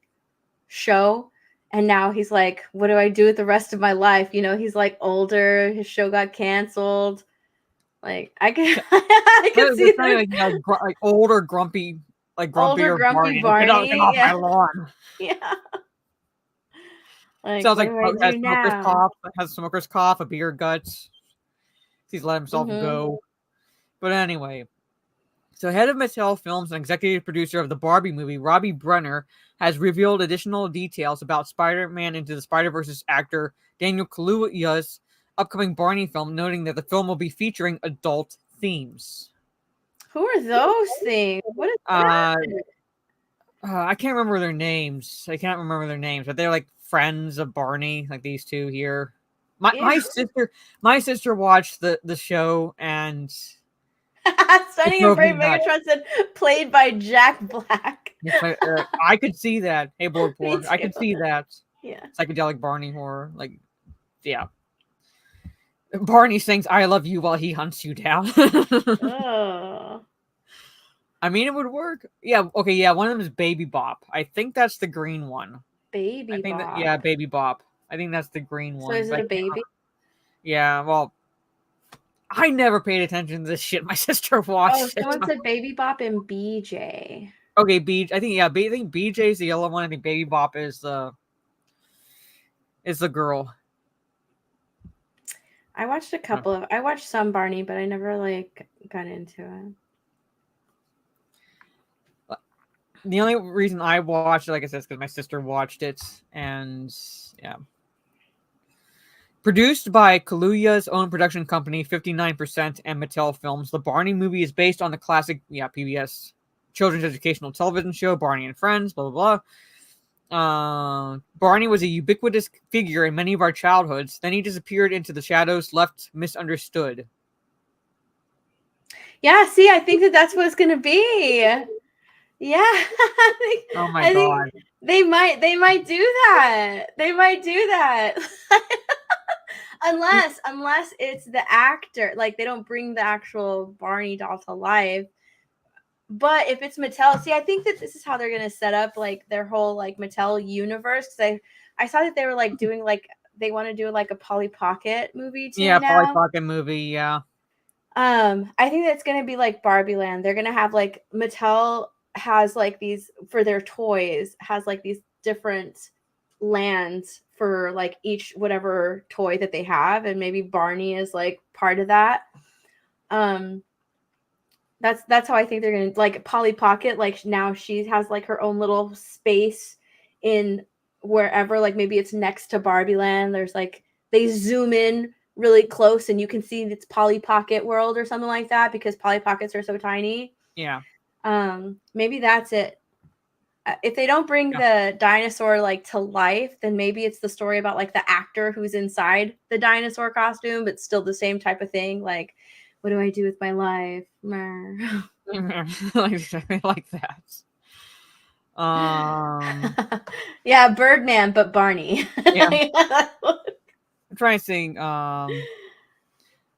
show, and now he's like, what do I do with the rest of my life? You know, he's like older. His show got canceled. Like I can I can see that. Like older grumpy. Like Older grumpy Barney. Get off my lawn. Yeah. Like, Sounds what like do I do now? has smoker's cough, a beer guts. He's let himself go. But anyway, so head of Mattel Films and executive producer of the Barbie movie, Robbie Brenner, has revealed additional details about Spider-Man Into the Spider-Verse's actor Daniel Kaluuya's upcoming Barney film, noting that the film will be featuring adult themes. Who are those things? What is that? I can't remember their names. But they're like friends of Barney, like these two here. My sister watched the show and Stunning and Brave Megatron said played by Jack Black. I could see that. Hey, board poor. I could see that. Yeah. Psychedelic Barney horror. Like, yeah. Barney sings "I love you" while he hunts you down. Oh. I mean, it would work. Yeah. Okay. Yeah. One of them is Baby Bop. I think that's the green one. Baby Bop. Yeah, Baby Bop. I think that's the green one. So is it a baby? Yeah. Well, I never paid attention to this shit. My sister watched it. Someone said Baby Bop and BJ. Okay, I think BJ is the yellow one. I think Baby Bop is the girl. I watched I watched some Barney, but I never like got into it. The only reason I watched it, like I said, is because my sister watched it, and yeah. Produced by Kaluuya's own production company, 59%, and Mattel Films, the Barney movie is based on the classic, PBS children's educational television show, Barney and Friends, blah, blah, blah. Barney was a ubiquitous figure in many of our childhoods. Then he disappeared into the shadows, left misunderstood. Yeah, see, I think that's what it's going to be. Yeah. Oh my God. They might do that. They might do that. Unless it's the actor, like they don't bring the actual Barney doll to life. But if it's Mattel, see, I think that this is how they're gonna set up like their whole like Mattel universe. Because I saw that they were like doing like they want to do like a Polly Pocket movie too. Yeah, Polly Pocket movie. Yeah. I think that's gonna be like Barbie Land. They're gonna have like Mattel has like these for their toys has like these different lands for like each whatever toy that they have, and maybe Barney is like part of that. That's how I think they're gonna like Polly Pocket. Like now she has like her own little space in wherever, like maybe it's next to Barbie Land. There's like they zoom in really close and you can see it's Polly Pocket world or something like that because Polly Pockets are so tiny. Yeah. Maybe that's it. If they don't bring the dinosaur like to life, then maybe it's the story about like the actor who's inside the dinosaur costume, but still the same type of thing. Like, what do I do with my life? Like that. Yeah, Birdman, but Barney. Yeah. I'm trying to think.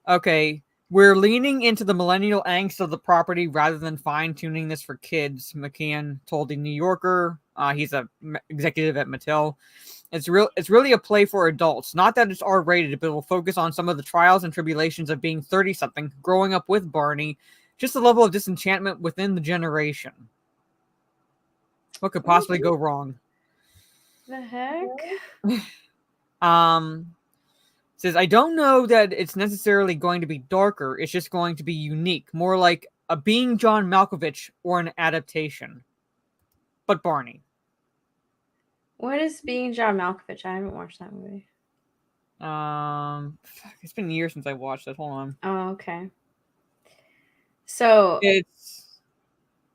Okay. We're leaning into the millennial angst of the property rather than fine-tuning this for kids, McKeon told the New Yorker. He's an executive at Mattel. It's really a play for adults. Not that it's R-rated, but it will focus on some of the trials and tribulations of being 30-something, growing up with Barney, just the level of disenchantment within the generation. What could possibly go wrong? The heck? says, I don't know that it's necessarily going to be darker. It's just going to be unique. More like a Being John Malkovich or an adaptation. But Barney. What is Being John Malkovich? I haven't watched that movie. It's been years since I watched it. Hold on. Oh, okay. So It's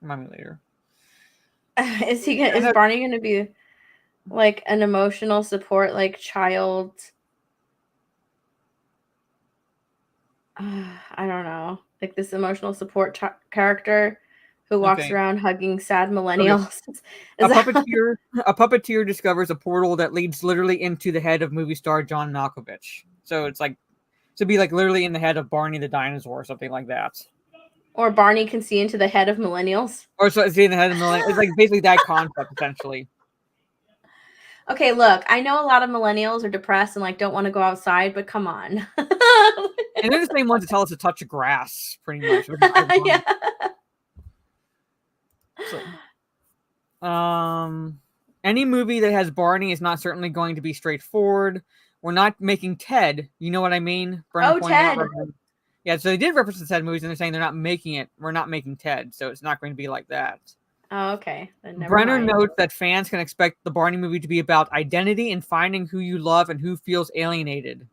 remind me later. Is Barney gonna be like an emotional support, like child? I don't know, like this emotional support character who walks around hugging sad millennials. Okay. A puppeteer discovers a portal that leads literally into the head of movie star John Malkovich. So it's like to be like literally in the head of Barney the dinosaur or something like that. Or Barney can see into the head of millennials. Or so see in the head of millennials. It's like basically that concept essentially. Okay, look, I know a lot of millennials are depressed and like don't want to go outside, but come on. And they're the same ones that tell us to touch grass, pretty much. Yeah. So, any movie that has Barney is not certainly going to be straightforward. We're not making Ted. You know what I mean? Oh, Ted. Yeah, so they did reference the Ted movies, and they're saying they're not making it. We're not making Ted, so it's not going to be like that. Oh, okay. Brenner notes that fans can expect the Barney movie to be about identity and finding who you love and who feels alienated.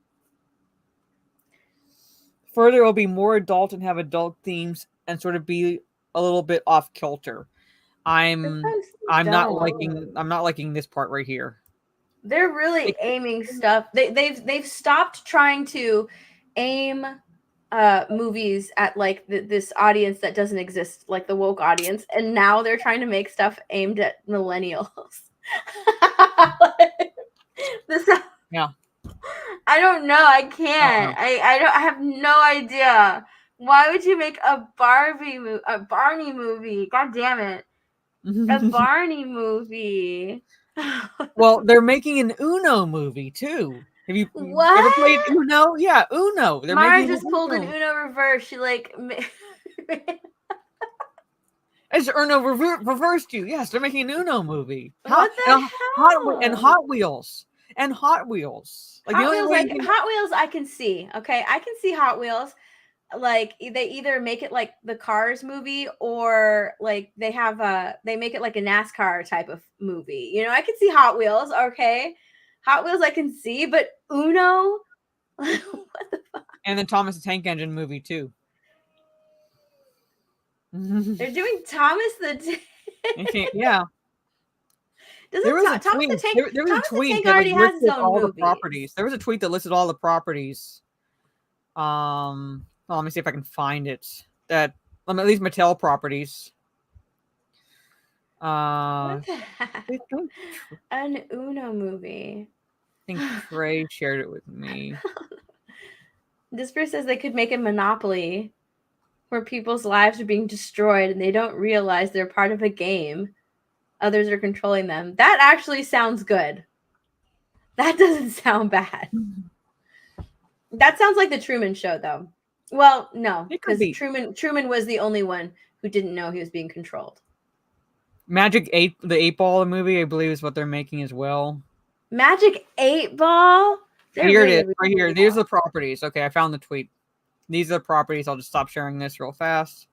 Further, it'll be more adult and have adult themes and sort of be a little bit off kilter. I'm not liking this part right here. They're really aiming stuff. They've stopped trying to aim movies at like this audience that doesn't exist, like the woke audience, and now they're trying to make stuff aimed at millennials. Yeah. I don't know. I can't. I have no idea. Why would you make a Barney movie? God damn it. A Barney movie. Well, they're making an Uno movie too. Have you ever played Uno? Yeah, Uno. Mara just pulled an Uno reverse. She like It's Uno reversed you. Yes, they're making an Uno movie. What the hell? And Hot Wheels. And Hot Wheels. Like Hot Wheels I can see. Okay, I can see Hot Wheels. Like they either make it like the Cars movie or like they make it like a NASCAR type of movie. You know, I can see Hot Wheels. Okay, Hot Wheels I can see, but Uno, what the fuck? And then Thomas the Tank Engine movie too. They're doing Thomas the Tank. Yeah. There was a tweet that listed all the properties. There was a tweet that listed all the properties. Well, let me see if I can find it. At least Mattel properties. What the heck? An Uno movie. I think Trey shared it with me. Disper says they could make a Monopoly where people's lives are being destroyed and they don't realize they're part of a game. Others are controlling them. That actually sounds good. That doesn't sound bad. That sounds like the Truman Show, though. Well, no, because Truman was the only one who didn't know he was being controlled. Magic 8, the 8-Ball movie, I believe, is what they're making as well. Magic 8-Ball? Here it is, right here. These are the properties. Okay, I found the tweet. These are the properties. I'll just stop sharing this real fast.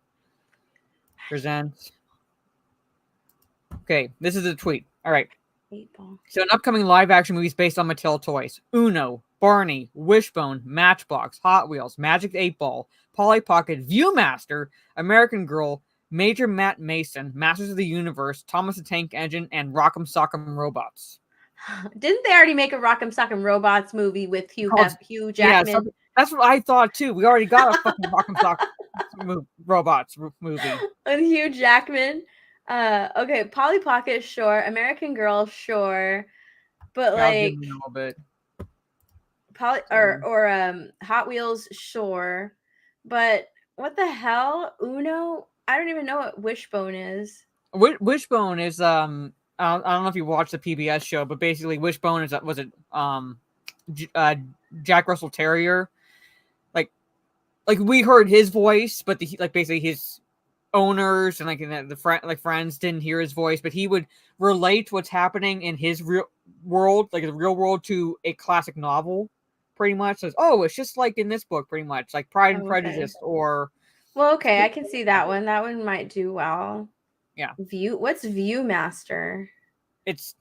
Present. Okay, this is the tweet. All right. 8-Ball. So an upcoming live-action movies based on Mattel toys. Uno, Barney, Wishbone, Matchbox, Hot Wheels, Magic 8-Ball, Polly Pocket, Viewmaster, American Girl, Major Matt Mason, Masters of the Universe, Thomas the Tank Engine, and Rock'em Sock'em Robots. Didn't they already make a Rock'em Sock'em Robots movie with Hugh Jackman? Yeah, that's what I thought too. We already got a fucking Rock'em Sock'em Robots movie. With Hugh Jackman. Okay, Polly Pocket, sure. American Girl, sure. But yeah, like a little bit. Hot Wheels, sure. But what the hell? Uno? I don't even know what Wishbone is. Wishbone is I don't know if you watched the PBS show, but basically Wishbone was Jack Russell Terrier. Like we heard his voice, but basically his owners and the friends didn't hear his voice, but he would relate what's happening in his real world, like the real world, to a classic novel. pretty much. Says, oh, it's just like in this book, pretty much, like Pride and Oh, okay. Prejudice, or Well, okay, I can see that one. That one might do well. Yeah. What's Viewmaster? It's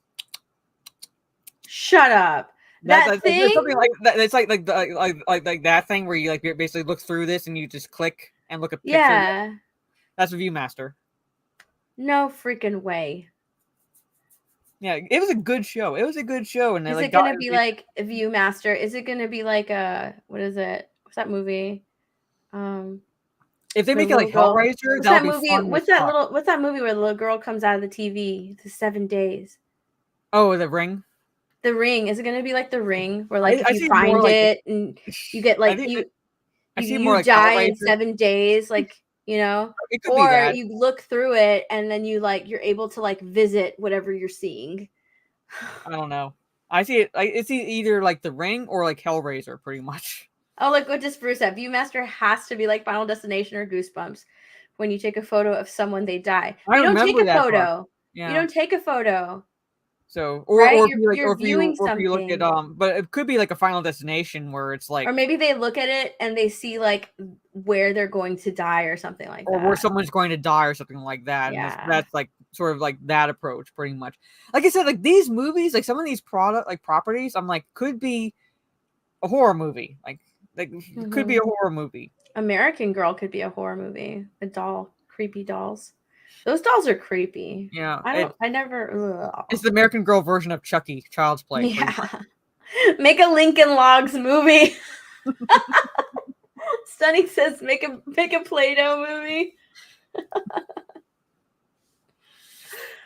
Shut up. That thing. It's something like that. It's like that thing where you like basically look through this and you just click and look at pictures. Yeah. That's a Viewmaster. No freaking way. Yeah, it was a good show. It was a good show, and is it gonna be like a Viewmaster? Is it gonna be like a what is it? What's that movie? If they make it like Hellraiser, that'll be fun. What's that movie where the little girl comes out of the TV? The 7 days. Oh, The Ring. The Ring. Is it gonna be like The Ring, where like I if you find it and you get like you die in 7 days, like it could or be that. you look through it and then you're able to like visit whatever you're seeing. I don't know. I see it. It's either like The Ring or like Hellraiser, pretty much. Oh, look what just Bruce said. Viewmaster has to be like Final Destination or Goosebumps. When you take a photo of someone, they die. You don't take a photo. Yeah. You don't take a photo. So, right? or if you look at but it could be like a Final Destination where it's like, or maybe they look at it and they see like where they're going to die or something like that, or where someone's going to die or something like that. Yeah. And that's like sort of like that approach, pretty much. Like I said, like these movies, like some of these properties, I'm like could be a horror movie, like could be a horror movie. American Girl could be a horror movie. A doll, creepy dolls. Those dolls are creepy. Yeah. I never. Ugh. It's the American Girl version of Chucky, Child's Play. Yeah. Make a Lincoln Logs movie. Stunning says make a Play-Doh movie.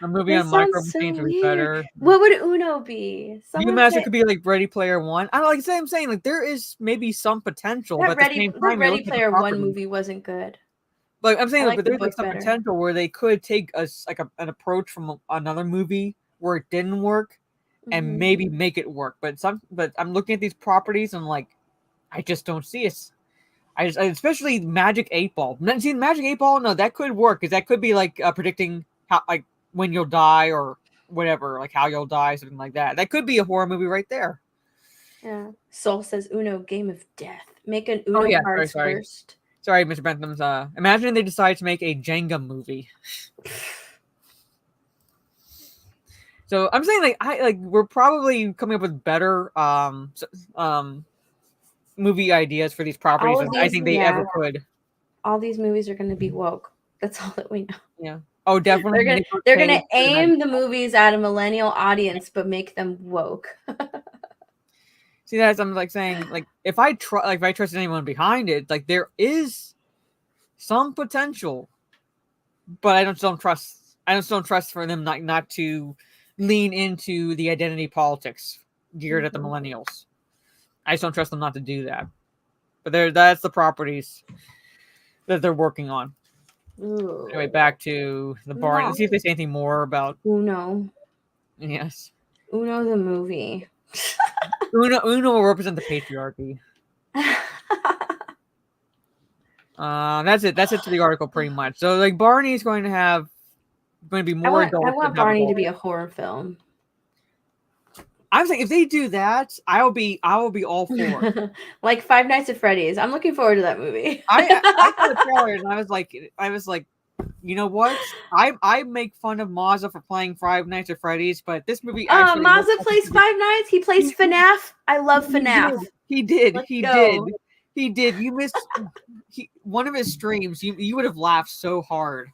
A movie on micro machines would be better. What would Uno be? Viewmaster could be like Ready Player One. I don't like. I'm saying like there is maybe some potential, but at the same time, Ready Player One movie wasn't good. Like I'm saying, but there's like some potential where they could take an approach from another movie where it didn't work, and maybe make it work. But I'm looking at these properties and like, I just don't see it. Especially Magic 8 Ball. See, Magic 8 Ball, no, that could work because that could be like predicting how when you'll die or whatever, like how you'll die, something like that. That could be a horror movie right there. Yeah. Soul says Uno Game of Death. Make an Uno cards first. Sorry, Mr. Bentham's. Imagine they decide to make a Jenga movie. So I'm saying we're probably coming up with better movie ideas for these properties than I think they ever could. All these movies are going to be woke. That's all that we know. Yeah. Oh, definitely. They're gonna aim the movies at a millennial audience, but make them woke. See, that's I'm like saying, like if I trusted anyone behind it, like there is some potential, but I just don't trust for them not to lean into the identity politics geared at the millennials. I just don't trust them not to do that. But that's the properties that they're working on. Ooh. Anyway, back to the barn. Let's see if there's anything more about Uno. Yes. Uno the movie. Uno will represent the patriarchy. That's it. That's it to the article pretty much. So like Barney's going to be more adult. I want Barney to be a horror film. I'm saying if they do that, I will be all for. Like Five Nights at Freddy's. I'm looking forward to that movie. I saw the trailer and I was like, you know what? I make fun of Mazza for playing Five Nights at Freddy's, but this movie. Mazza plays Five Nights. He plays FNAF. I love FNAF. He did. He did. You missed one of his streams. You would have laughed so hard.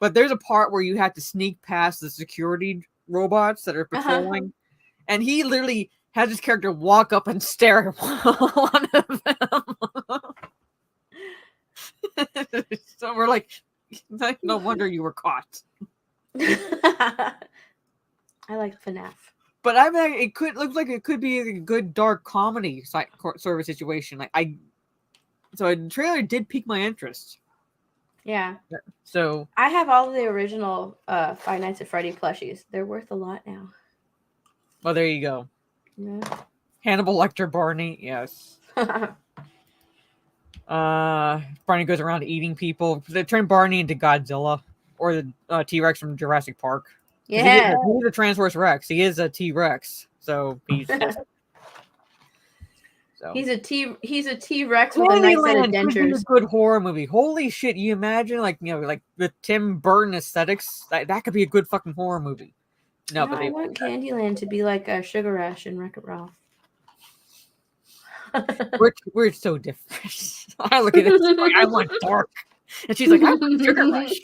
But there's a part where you have to sneak past the security robots that are patrolling. And he literally has his character walk up and stare at one of them. So we're like, no wonder you were caught. I like FNAF. But I mean, it looks like it could be a good dark comedy sort of a situation. So the trailer did pique my interest. Yeah. So I have all the original Five Nights at Freddy plushies. They're worth a lot now. Well, there you go. Yeah. Hannibal Lecter Barney, yes. Barney goes around eating people. They turn Barney into Godzilla or the T-Rex from Jurassic Park. Yeah. He's a Transforce Rex. He is a T-Rex. So he's So He's a T-Rex with a nice set of Candyland could be a dentures. good horror movie. Holy shit! You imagine like like the Tim Burton aesthetics. That could be a good fucking horror movie. No, but I want Candyland to be like a Sugar Rush and Wreck-It Ralph. we're so different. I look at this like I want dark, and she's like I want Sugar Rush.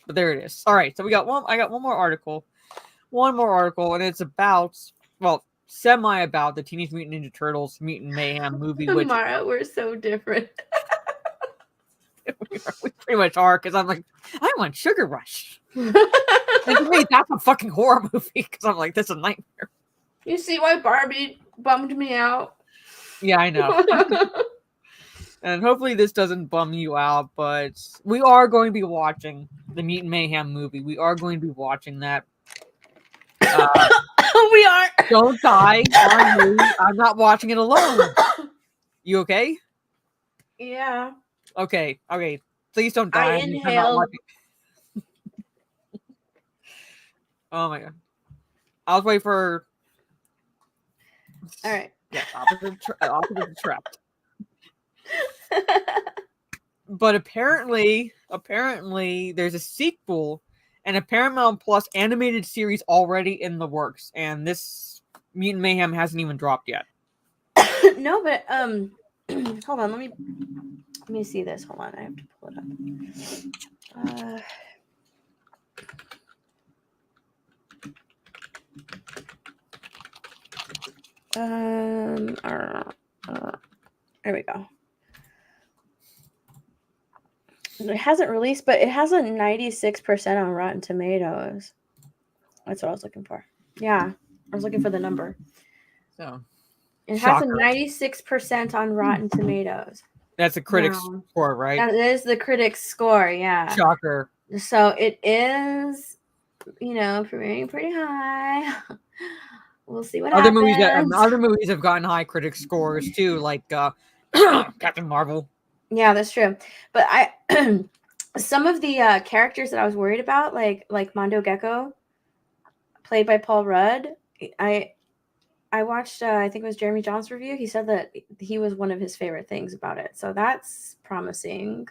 But there it is. All right, so we got one. I got one more article, and it's about semi about the Teenage Mutant Ninja Turtles Mutant Mayhem movie. Which Mara, we're so different. we pretty much are, because I'm like I want Sugar Rush. And to me, that's a fucking horror movie because I'm like, this is a nightmare. You see why Barbie bummed me out? Yeah, I know. And hopefully this doesn't bum you out, but we are going to be watching the Mutant Mayhem movie. We are going to be watching that. We are. Don't die on me. I'm not watching it alone. You okay? Yeah. Okay. Please don't die. I inhaled. Oh my god. I'll wait for. All right. Yeah, opposite trapped. But apparently, there's a sequel and a Paramount Plus animated series already in the works, and this Mutant Mayhem hasn't even dropped yet. No, but hold on. Let me see this. Hold on, I have to pull it up. There we go. It hasn't released, but it has a 96% on Rotten Tomatoes. That's what I was looking for. Yeah, I was looking for the number. So it has a 96% on Rotten Tomatoes. That's a critic's score, right? That is the critic's score, yeah. Shocker. So it is, premiering pretty high. We'll see what happens. Other movies have gotten high critic scores too, like Captain Marvel. Yeah, that's true. But some of the characters that I was worried about, like Mondo Gecko, played by Paul Rudd, I watched, I think it was Jeremy John's review. He said that he was one of his favorite things about it. So that's promising.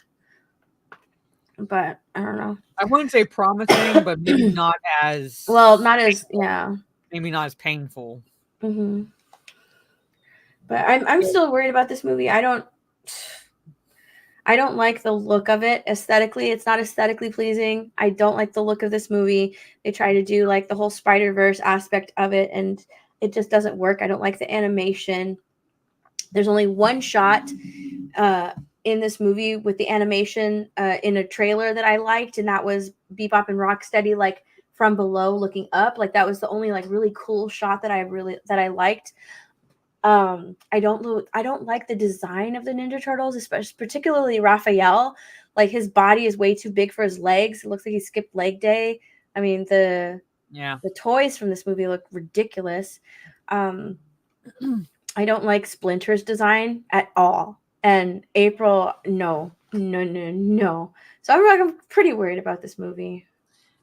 But I don't know. I wouldn't say promising, but maybe not as... Well, not as, yeah. Maybe not as painful. Mm-hmm. But I'm still worried about this movie. I don't like the look of it aesthetically. It's not aesthetically pleasing. I don't like the look of this movie. They try to do like the whole Spider-Verse aspect of it, and it just doesn't work. I don't like the animation. There's only one shot in this movie with the animation in a trailer that I liked, and that was Bebop and Rocksteady, like from below looking up. Like that was the only like really cool shot that I liked. I don't like the design of the Ninja Turtles, especially particularly Raphael. Like his body is way too big for his legs. It looks like he skipped leg day. I mean, the toys from this movie look ridiculous. I don't like Splinter's design at all. And April, no. So I'm pretty worried about this movie.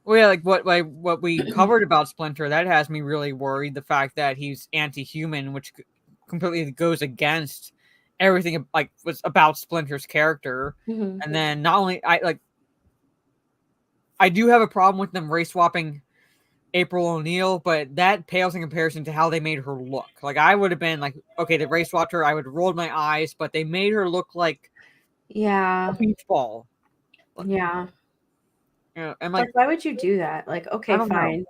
Well, yeah, like what we covered about Splinter, that has me really worried. The fact that he's anti-human, which completely goes against everything like was about Splinter's character. Mm-hmm. And then not only I do have a problem with them race swapping April O'Neil, but that pales in comparison to how they made her look. Like I would have been like, okay, they race swapped her, I would have rolled my eyes, but they made her look like a beach ball. Yeah. Yeah, and like why would you do that? Like, okay, fine.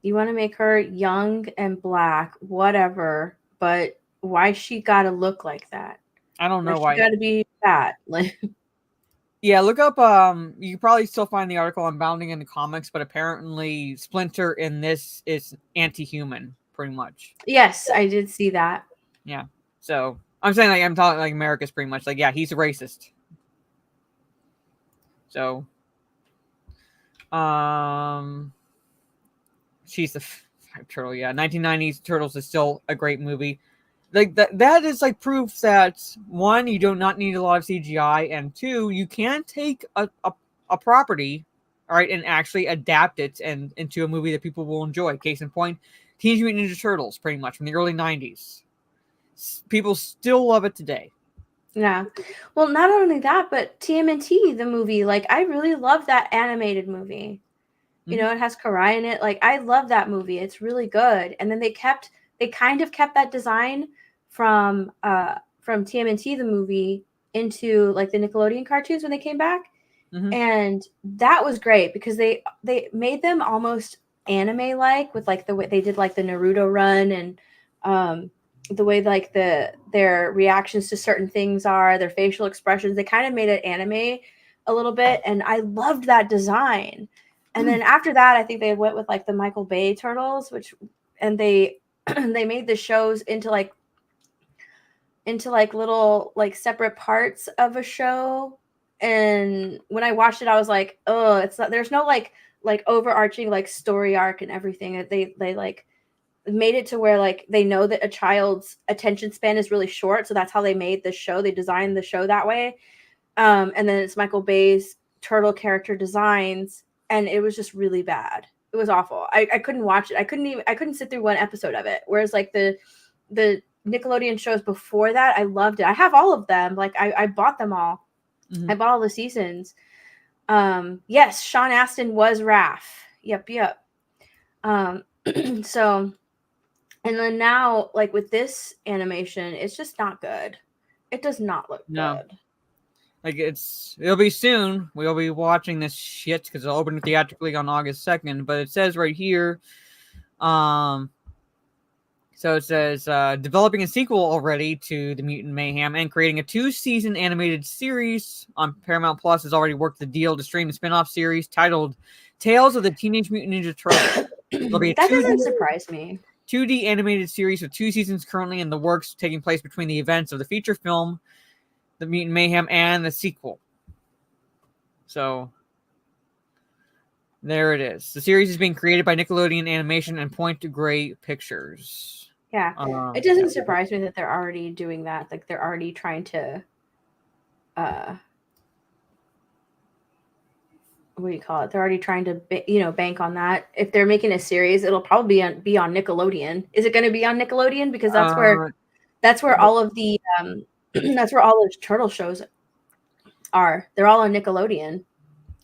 You want to make her young and black, whatever, but why she gotta look like that? I don't know why. She gotta be fat. Like, yeah, look up. You can probably still find the article on Bounding in the comics, but apparently Splinter in this is anti-human, pretty much. Yes, I did see that. Yeah, so I'm saying like I'm talking like America's pretty much like he's a racist. So, she's the turtle. Yeah, 1990s Turtles is still a great movie. Like that is like proof that one, you do not need a lot of CGI, and two, you can take a property, all right, and actually adapt it into a movie that people will enjoy. Case in point, Teenage Mutant Ninja Turtles, pretty much from the early '90s. People still love it today. Yeah. Well, not only that, but TMNT, the movie, like I really love that animated movie. You know, it has Karai in it. Like I love that movie. It's really good. And then they kind of kept that design from TMNT, the movie, into like the Nickelodeon cartoons when they came back. And that was great because they made them almost anime like with like the way they did like the Naruto run and the way like their reactions to certain things are, their facial expressions. They kind of made it anime a little bit, and I loved that design. And then after that, I think they went with like the Michael Bay Turtles, and they they made the shows into like little like separate parts of a show. And when I watched it, I was like, oh, it's not, there's no like overarching like story arc and everything. They like made it to where like they know that a child's attention span is really short, so that's how they made the show. They designed the show that way. And then it's Michael Bay's turtle character designs, and it was just really bad. It was awful. I couldn't watch it. I couldn't sit through one episode of it. Whereas like the Nickelodeon shows before that, I loved it. I have all of them. Like I bought them all. I bought all the seasons. Yes, Sean Astin was Raph. Yep. So, and then now, like with this animation, it's just not good. It does not look good. Like it'll be soon. We'll be watching this shit because it'll open theatrically on August 2nd. But it says right here, so it says developing a sequel already to the Mutant Mayhem and creating a 2-season animated series on Paramount Plus has already worked the deal to stream the spin-off series titled Tales of the Teenage Mutant Ninja Turtles. That doesn't surprise me. 2D animated series with 2 seasons currently in the works, taking place between the events of the feature film, The Mutant Mayhem, and the sequel. So there it is. The series is being created by Nickelodeon Animation and Point to Gray Pictures. Yeah, it doesn't surprise me that they're already doing that. Like they're already trying to, what do you call it? They're already trying to, bank on that. If they're making a series, it'll probably be on Nickelodeon. Is it going to be on Nickelodeon? Because that's where all of the that's where all those turtle shows are. They're all on Nickelodeon.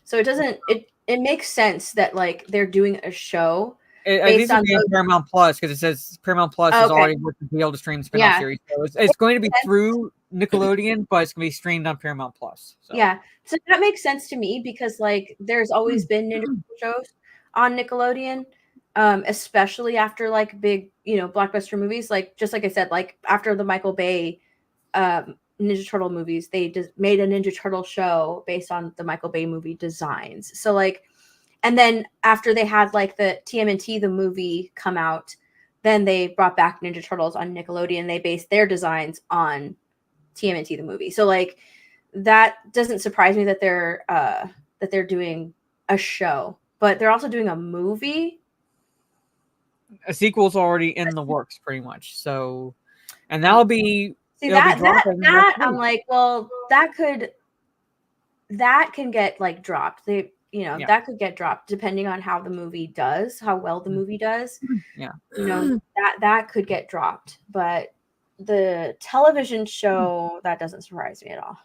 So it makes sense that like they're doing a show. I think it's on Paramount Plus because it says Paramount Plus is already worth the deal to stream spin-off series. So it's going to be through Nickelodeon, but it's going to be streamed on Paramount Plus. So. Yeah, so that makes sense to me because like there's always been Ninja shows on Nickelodeon, especially after like big blockbuster movies. Like just like I said, like after the Michael Bay Ninja Turtle movies, they just made a Ninja Turtle show based on the Michael Bay movie designs. So like. And then after they had like the TMNT, the movie come out, then they brought back Ninja Turtles on Nickelodeon. They based their designs on TMNT, the movie. So like that doesn't surprise me that they're doing a show, but they're also doing a movie. A sequel's already in the works, pretty much. So, and that'll be that I'm like, well, that can get like dropped. That could get dropped depending on how the movie does, how well the movie does. Yeah. That could get dropped. But the television show, that doesn't surprise me at all.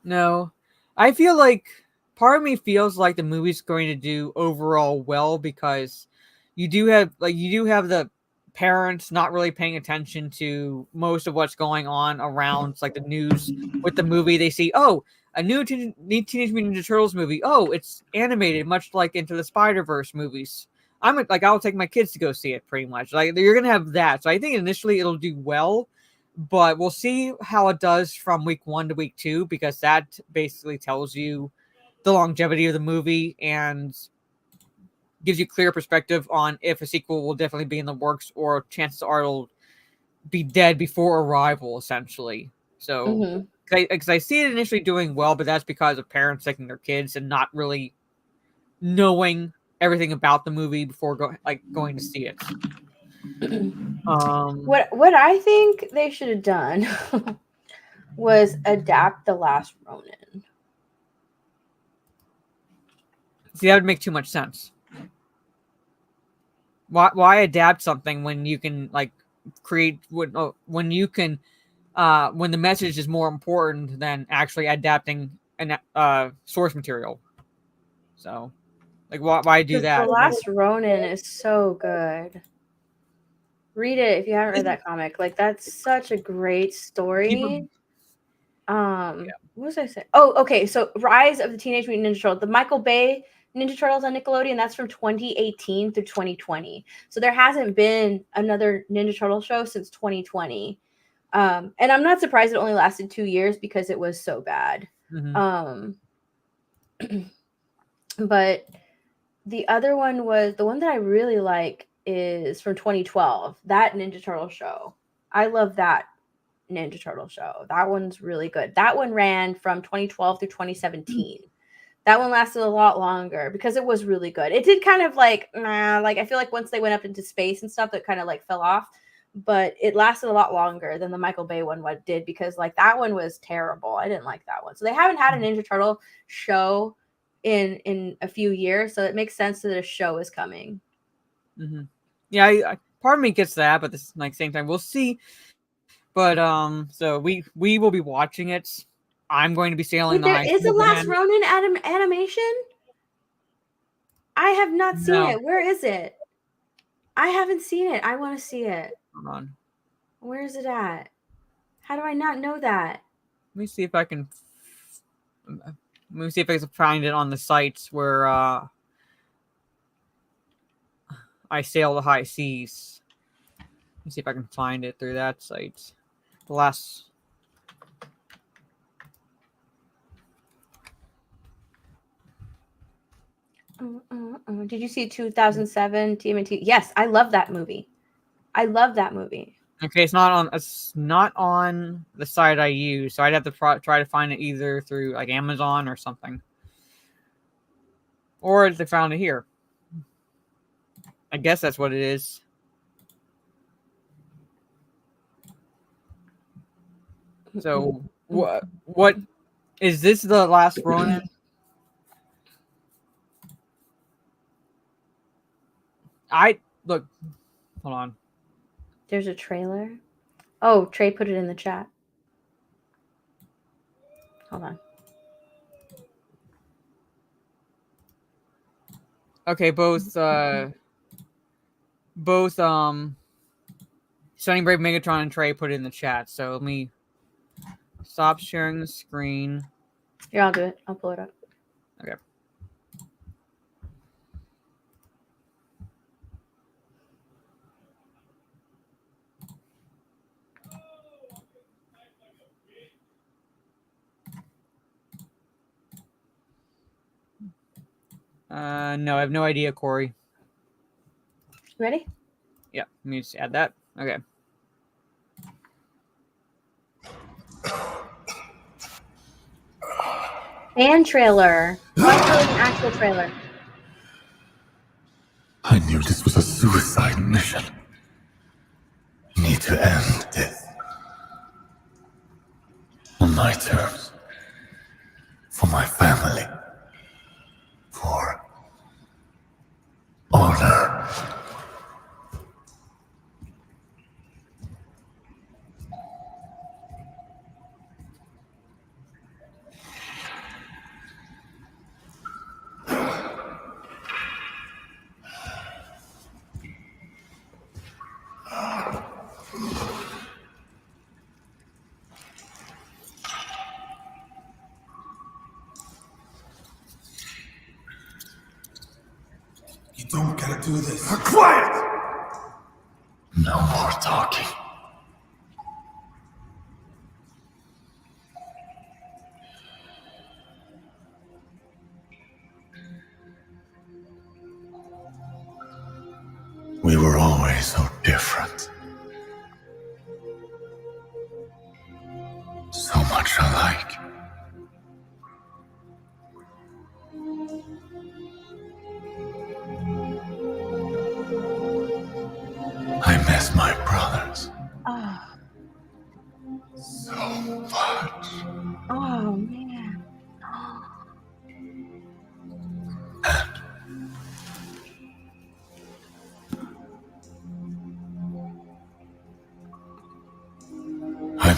No. I feel like part of me feels like the movie's going to do overall well because you do have the parents not really paying attention to most of what's going on around like the news with the movie. They see, a new Teenage Mutant Ninja Turtles movie. Oh, it's animated, much like Into the Spider-Verse movies. I'll take my kids to go see it, pretty much. Like you're gonna have that. So I think initially it'll do well, but we'll see how it does from week 1 to week 2 because that basically tells you the longevity of the movie and gives you clear perspective on if a sequel will definitely be in the works or chances are it'll be dead before arrival, essentially. So. Because I see it initially doing well, but that's because of parents taking their kids and not really knowing everything about the movie before going to see it. What I think they should have done was adapt The Last Ronin. See, that would make too much sense. why adapt something when you can like create when you can when the message is more important than actually adapting an source material. So, like, why do Because The that? Last Ronin is so good. Read it if you haven't read that comic. Like, that's such a great story. What was I saying? Oh, okay. So Rise of the Teenage Mutant Ninja Turtles, the Michael Bay Ninja Turtles on Nickelodeon, that's from 2018 through 2020. So there hasn't been another Ninja Turtle show since 2020. And I'm not surprised it only lasted 2 years because it was so bad. Mm-hmm. But the other one was the one that I really like is from 2012. That Ninja Turtle show. I love that Ninja Turtle show. That one's really good. That one ran from 2012 through 2017. That one lasted a lot longer because it was really good. It did kind of like, like I feel like once they went up into space and stuff, it kind of like fell off. But it lasted a lot longer than the Michael Bay one did because like that one was terrible. I didn't like that one. So they haven't had a Ninja Turtle show in a few years, so it makes sense that a show is coming. Mm-hmm. Yeah, part of me gets that, but this like same time we'll see. But so we will be watching it. I'm going to be sailing the There high is a seas Last again. Ronin animation. I have not seen No. it. Where is it? I haven't seen it. I want to see it. Hold on. Where is it at? How do I not know that? Let me see if I can. Let me see if I can find it on the sites where I sail the high seas. Let me see if I can find it through that site. The last. Did you see 2007 TMNT? Yes, I love that movie. I love that movie. Okay, it's not on the site I use, so I'd have to try to find it either through like Amazon or something, or they found it here. I guess that's what it is. So what is this? The Last Ronin? Look. Hold on. There's a trailer. Oh, Trey put it in the chat. Hold on. Okay, both Sunny Brave Megatron and Trey put it in the chat. So let me stop sharing the screen. Here, I'll do it. I'll pull it up. Okay. No, I have no idea, Corey. Ready? Yeah, let me just add that. Okay. Fan trailer. Not really an actual trailer. I knew this was a suicide mission. Need to end this. On my terms. For my family. For honor. You don't gotta do this. Quiet! No more talking. We were always so different. So much alike. I miss my brothers. Oh. So much. Oh, man.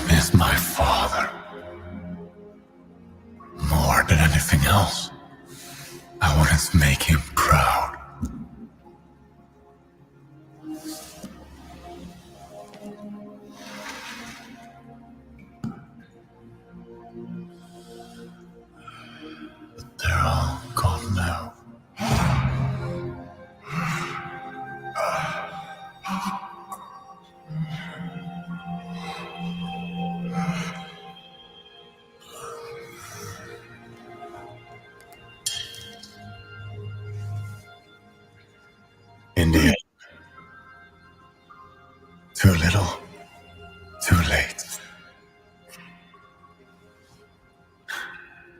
miss my father. More than anything else, I wanted to make him proud. But they're all gone now. In the end, too little, too late.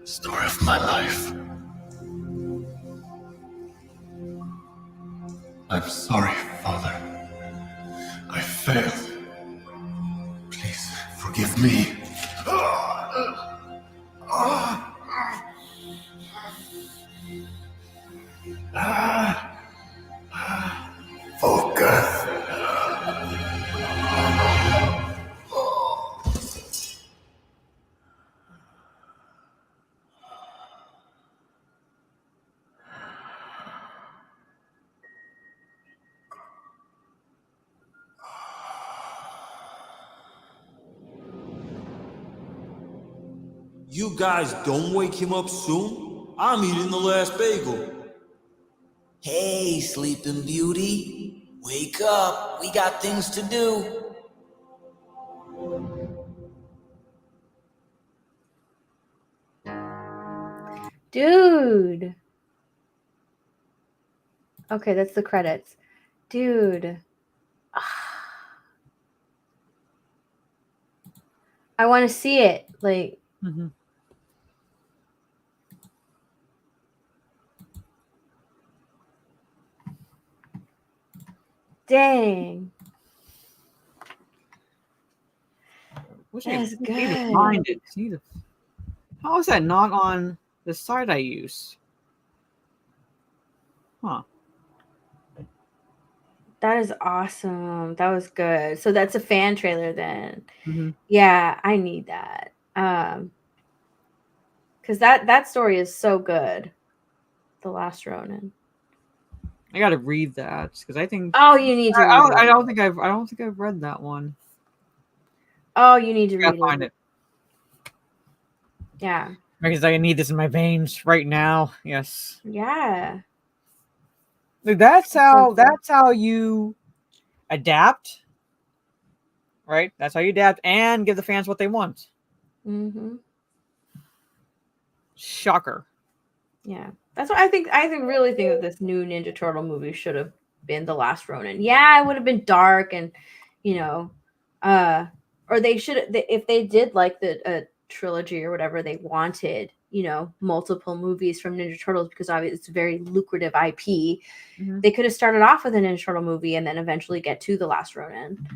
Story of my life. I'm sorry, Father. I failed. Please forgive me. Focus. You guys don't wake him up soon? I'm eating the last bagel. Hey, Sleeping Beauty. Wake up. We got things to do. Dude. Okay, that's the credits. Dude. I want to see it. Like, Mm-hmm. dang. Wish That's I need to good. find it. How is that not on the site I use? Huh. That is awesome. That was good. So that's a fan trailer then. Mm-hmm. Yeah, I need that. Because that story is so good. The Last Ronin. I gotta read that because I think Oh, you need to read it. I don't think I've read that one. Oh, you need to I read gotta find it. Yeah. Because I need this in my veins right now. Yes. Yeah. Like, that's so how you adapt. Right? That's how you adapt and give the fans what they want. Mm-hmm. Shocker. Yeah. That's what I think. Really think that this new Ninja Turtle movie should have been The Last Ronin. Yeah, it would have been dark and, or they should, if they did like the trilogy or whatever they wanted, multiple movies from Ninja Turtles, because obviously it's a very lucrative IP. Mm-hmm. They could have started off with a Ninja Turtle movie and then eventually get to The Last Ronin.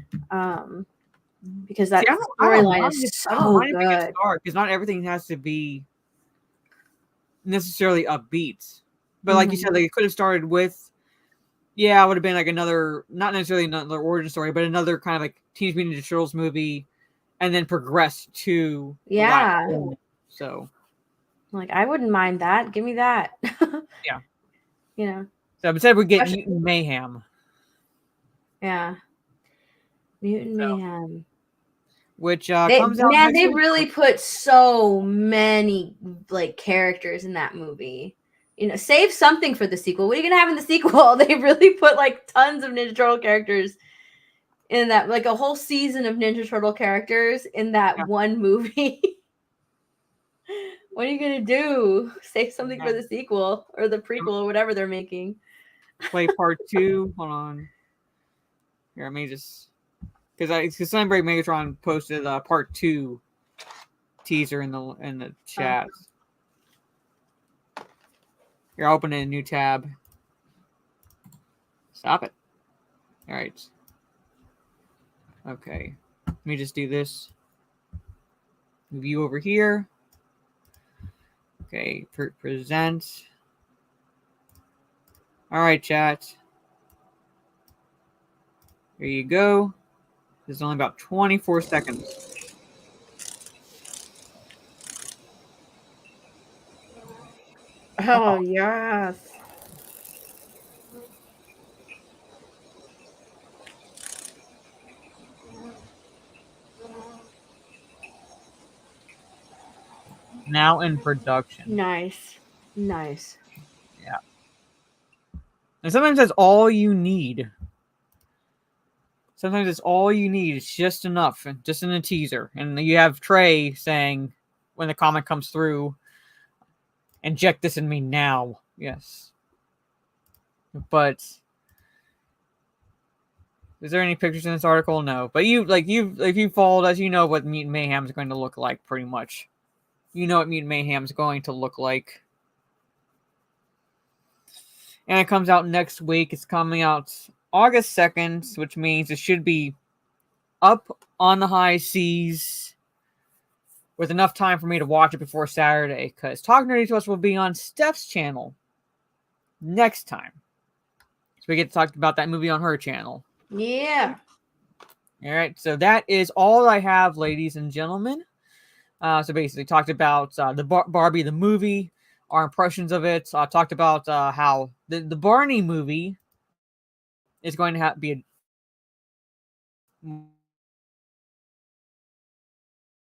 Because that storyline is so good. Because not everything has to be necessarily upbeat. But like you said, like it could have started with, it would have been like another, not necessarily another origin story, but another kind of like Teenage Mutant Ninja Turtles movie, and then progress to the last one. So, like, I wouldn't mind that. Give me that. Yeah. So instead we get Mutant Mayhem. Yeah. Mutant Mayhem. Which comes out. Man, they really put so many like characters in that movie. Save something for the sequel. What are you gonna have in the sequel? They really put like tons of Ninja Turtle characters in that, like a whole season of Ninja Turtle characters in that one movie. What are you gonna do? Save something for the sequel or the prequel or whatever they're making. Play part 2. Hold on. Here, let me just, because Sunbreak Megatron posted part 2 teaser in the chat. Here, I'll open a new tab. Stop it. All right. Okay. Let me just do this. Move you over here. Okay. Present. All right, chat. There you go. This is only about 24 seconds. Oh, yes. Now in production. Nice. Nice. Yeah. And sometimes that's all you need. Sometimes it's all you need. It's just enough, just in a teaser. And you have Trey saying, when the comic comes through, inject this in me now. Yes. But is there any pictures in this article? No. But if you followed us, you know what Mutant Mayhem is going to look like, pretty much. You know what Mutant Mayhem is going to look like. And it comes out next week. It's coming out August 2nd, which means it should be up on the high seas with enough time for me to watch it before Saturday, because Talk Nerdy to Us will be on Steph's channel next time. So we get to talk about that movie on her channel. Yeah. All right, so that is all I have, ladies and gentlemen. So basically talked about the Barbie, the movie, our impressions of it. Talked about how the Barney movie is going to be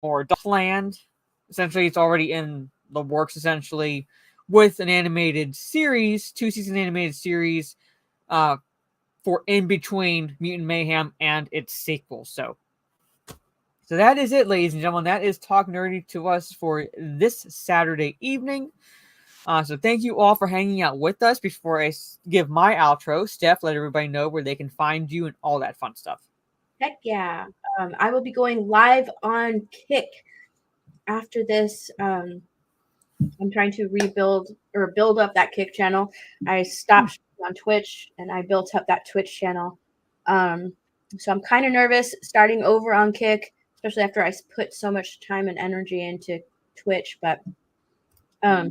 more planned. Essentially, it's already in the works, essentially, with an animated series, 2-season animated series, for in between Mutant Mayhem and its sequel. So that is it, ladies and gentlemen. That is Talk Nerdy to Us for this Saturday evening. So thank you all for hanging out with us. Before I give my outro, Steph, let everybody know where they can find you and all that fun stuff. Heck yeah. I will be going live on Kick after this. I'm trying to build up that Kick channel. I stopped on Twitch and I built up that Twitch channel. So I'm kind of nervous starting over on Kick, especially after I put so much time and energy into Twitch. But I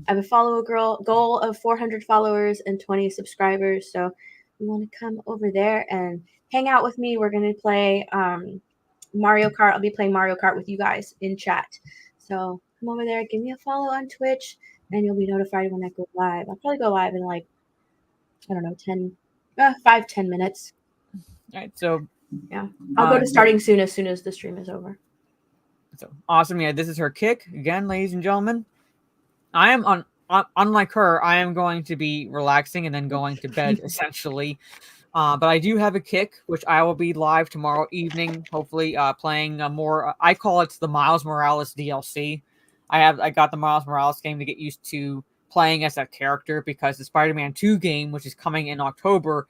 have a goal of 400 followers and 20 subscribers. So you want to come over there and hang out with me. We're going to play Mario Kart. I'll be playing Mario Kart with you guys in chat. So come over there, give me a follow on Twitch, and you'll be notified when I go live. I'll probably go live in 5-10 minutes. All right, so yeah, I'll go to starting soon as the stream is over. So awesome. Yeah, this is her Kick again, ladies and gentlemen. I am unlike her, I am going to be relaxing and then going to bed essentially. But I do have a Kick, which I will be live tomorrow evening, hopefully playing more. I call it the Miles Morales DLC. I got the Miles Morales game to get used to playing as that character, because the Spider-Man 2 game, which is coming in October,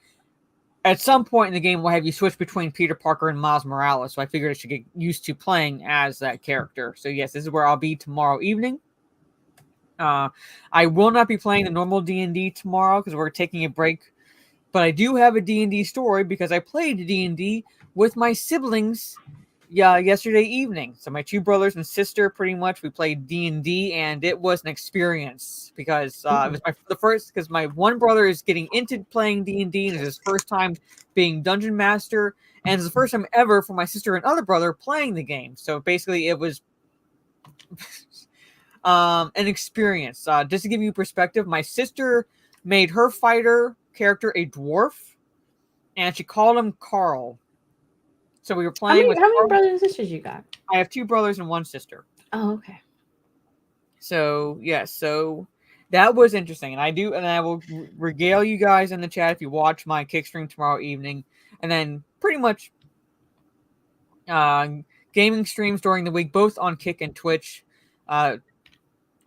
at some point in the game will have you switch between Peter Parker and Miles Morales. So I figured I should get used to playing as that character. So yes, this is where I'll be tomorrow evening. I will not be playing the normal D&D tomorrow because we're taking a break. But I do have a D&D story because I played D&D with my siblings yesterday evening. So my two brothers and sister, pretty much, we played D&D, and it was an experience because it was the first, because my one brother is getting into playing D&D, and it's his first time being dungeon master, and it's the first time ever for my sister and other brother playing the game. So basically it was an experience. Just to give you perspective, my sister made her fighter character a dwarf, and she called him Carl. So we were playing How many brothers and sisters you got? I have two brothers and one sister. Oh, okay. So yes, so that was interesting, and I will regale you guys in the chat if you watch my Kick stream tomorrow evening, and then pretty much gaming streams during the week, both on Kick and Twitch.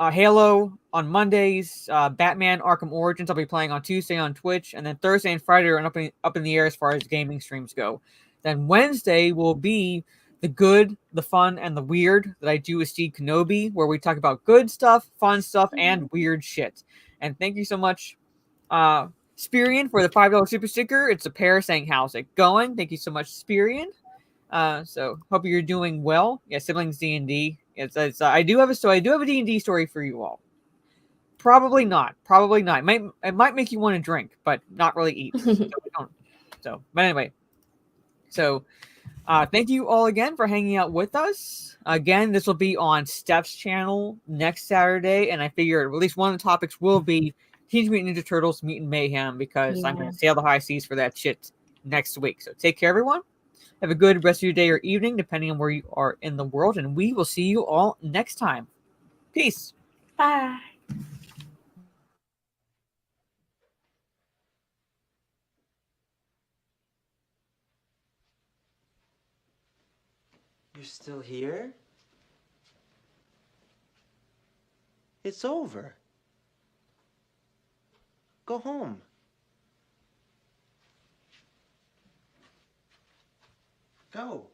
Halo on Mondays, Batman Arkham Origins I'll be playing on Tuesday on Twitch, and then Thursday and Friday are up in the air as far as gaming streams go. Then Wednesday will be the good, the fun, and the weird that I do with Steve Kenobi, where we talk about good stuff, fun stuff, and weird shit. And thank you so much, Spirian, for the $5 super sticker. It's a pair saying, "How's it going?" Thank you so much, Spirian. So hope you're doing well. Yeah, siblings D&D. I do have a D&D story for you all. Probably not. It might make you want to drink, but not really eat. But anyway. So Thank you all again for hanging out with us. Again, this will be on Steph's channel next Saturday, and I figure at least one of the topics will be Teenage Mutant Ninja Turtles Mutant Mayhem, because I'm going to sail the high seas for that shit next week. So take care, everyone. Have a good rest of your day or evening, depending on where you are in the world, and we will see you all next time. Peace. Bye. You're still here? It's over. Go home. Go.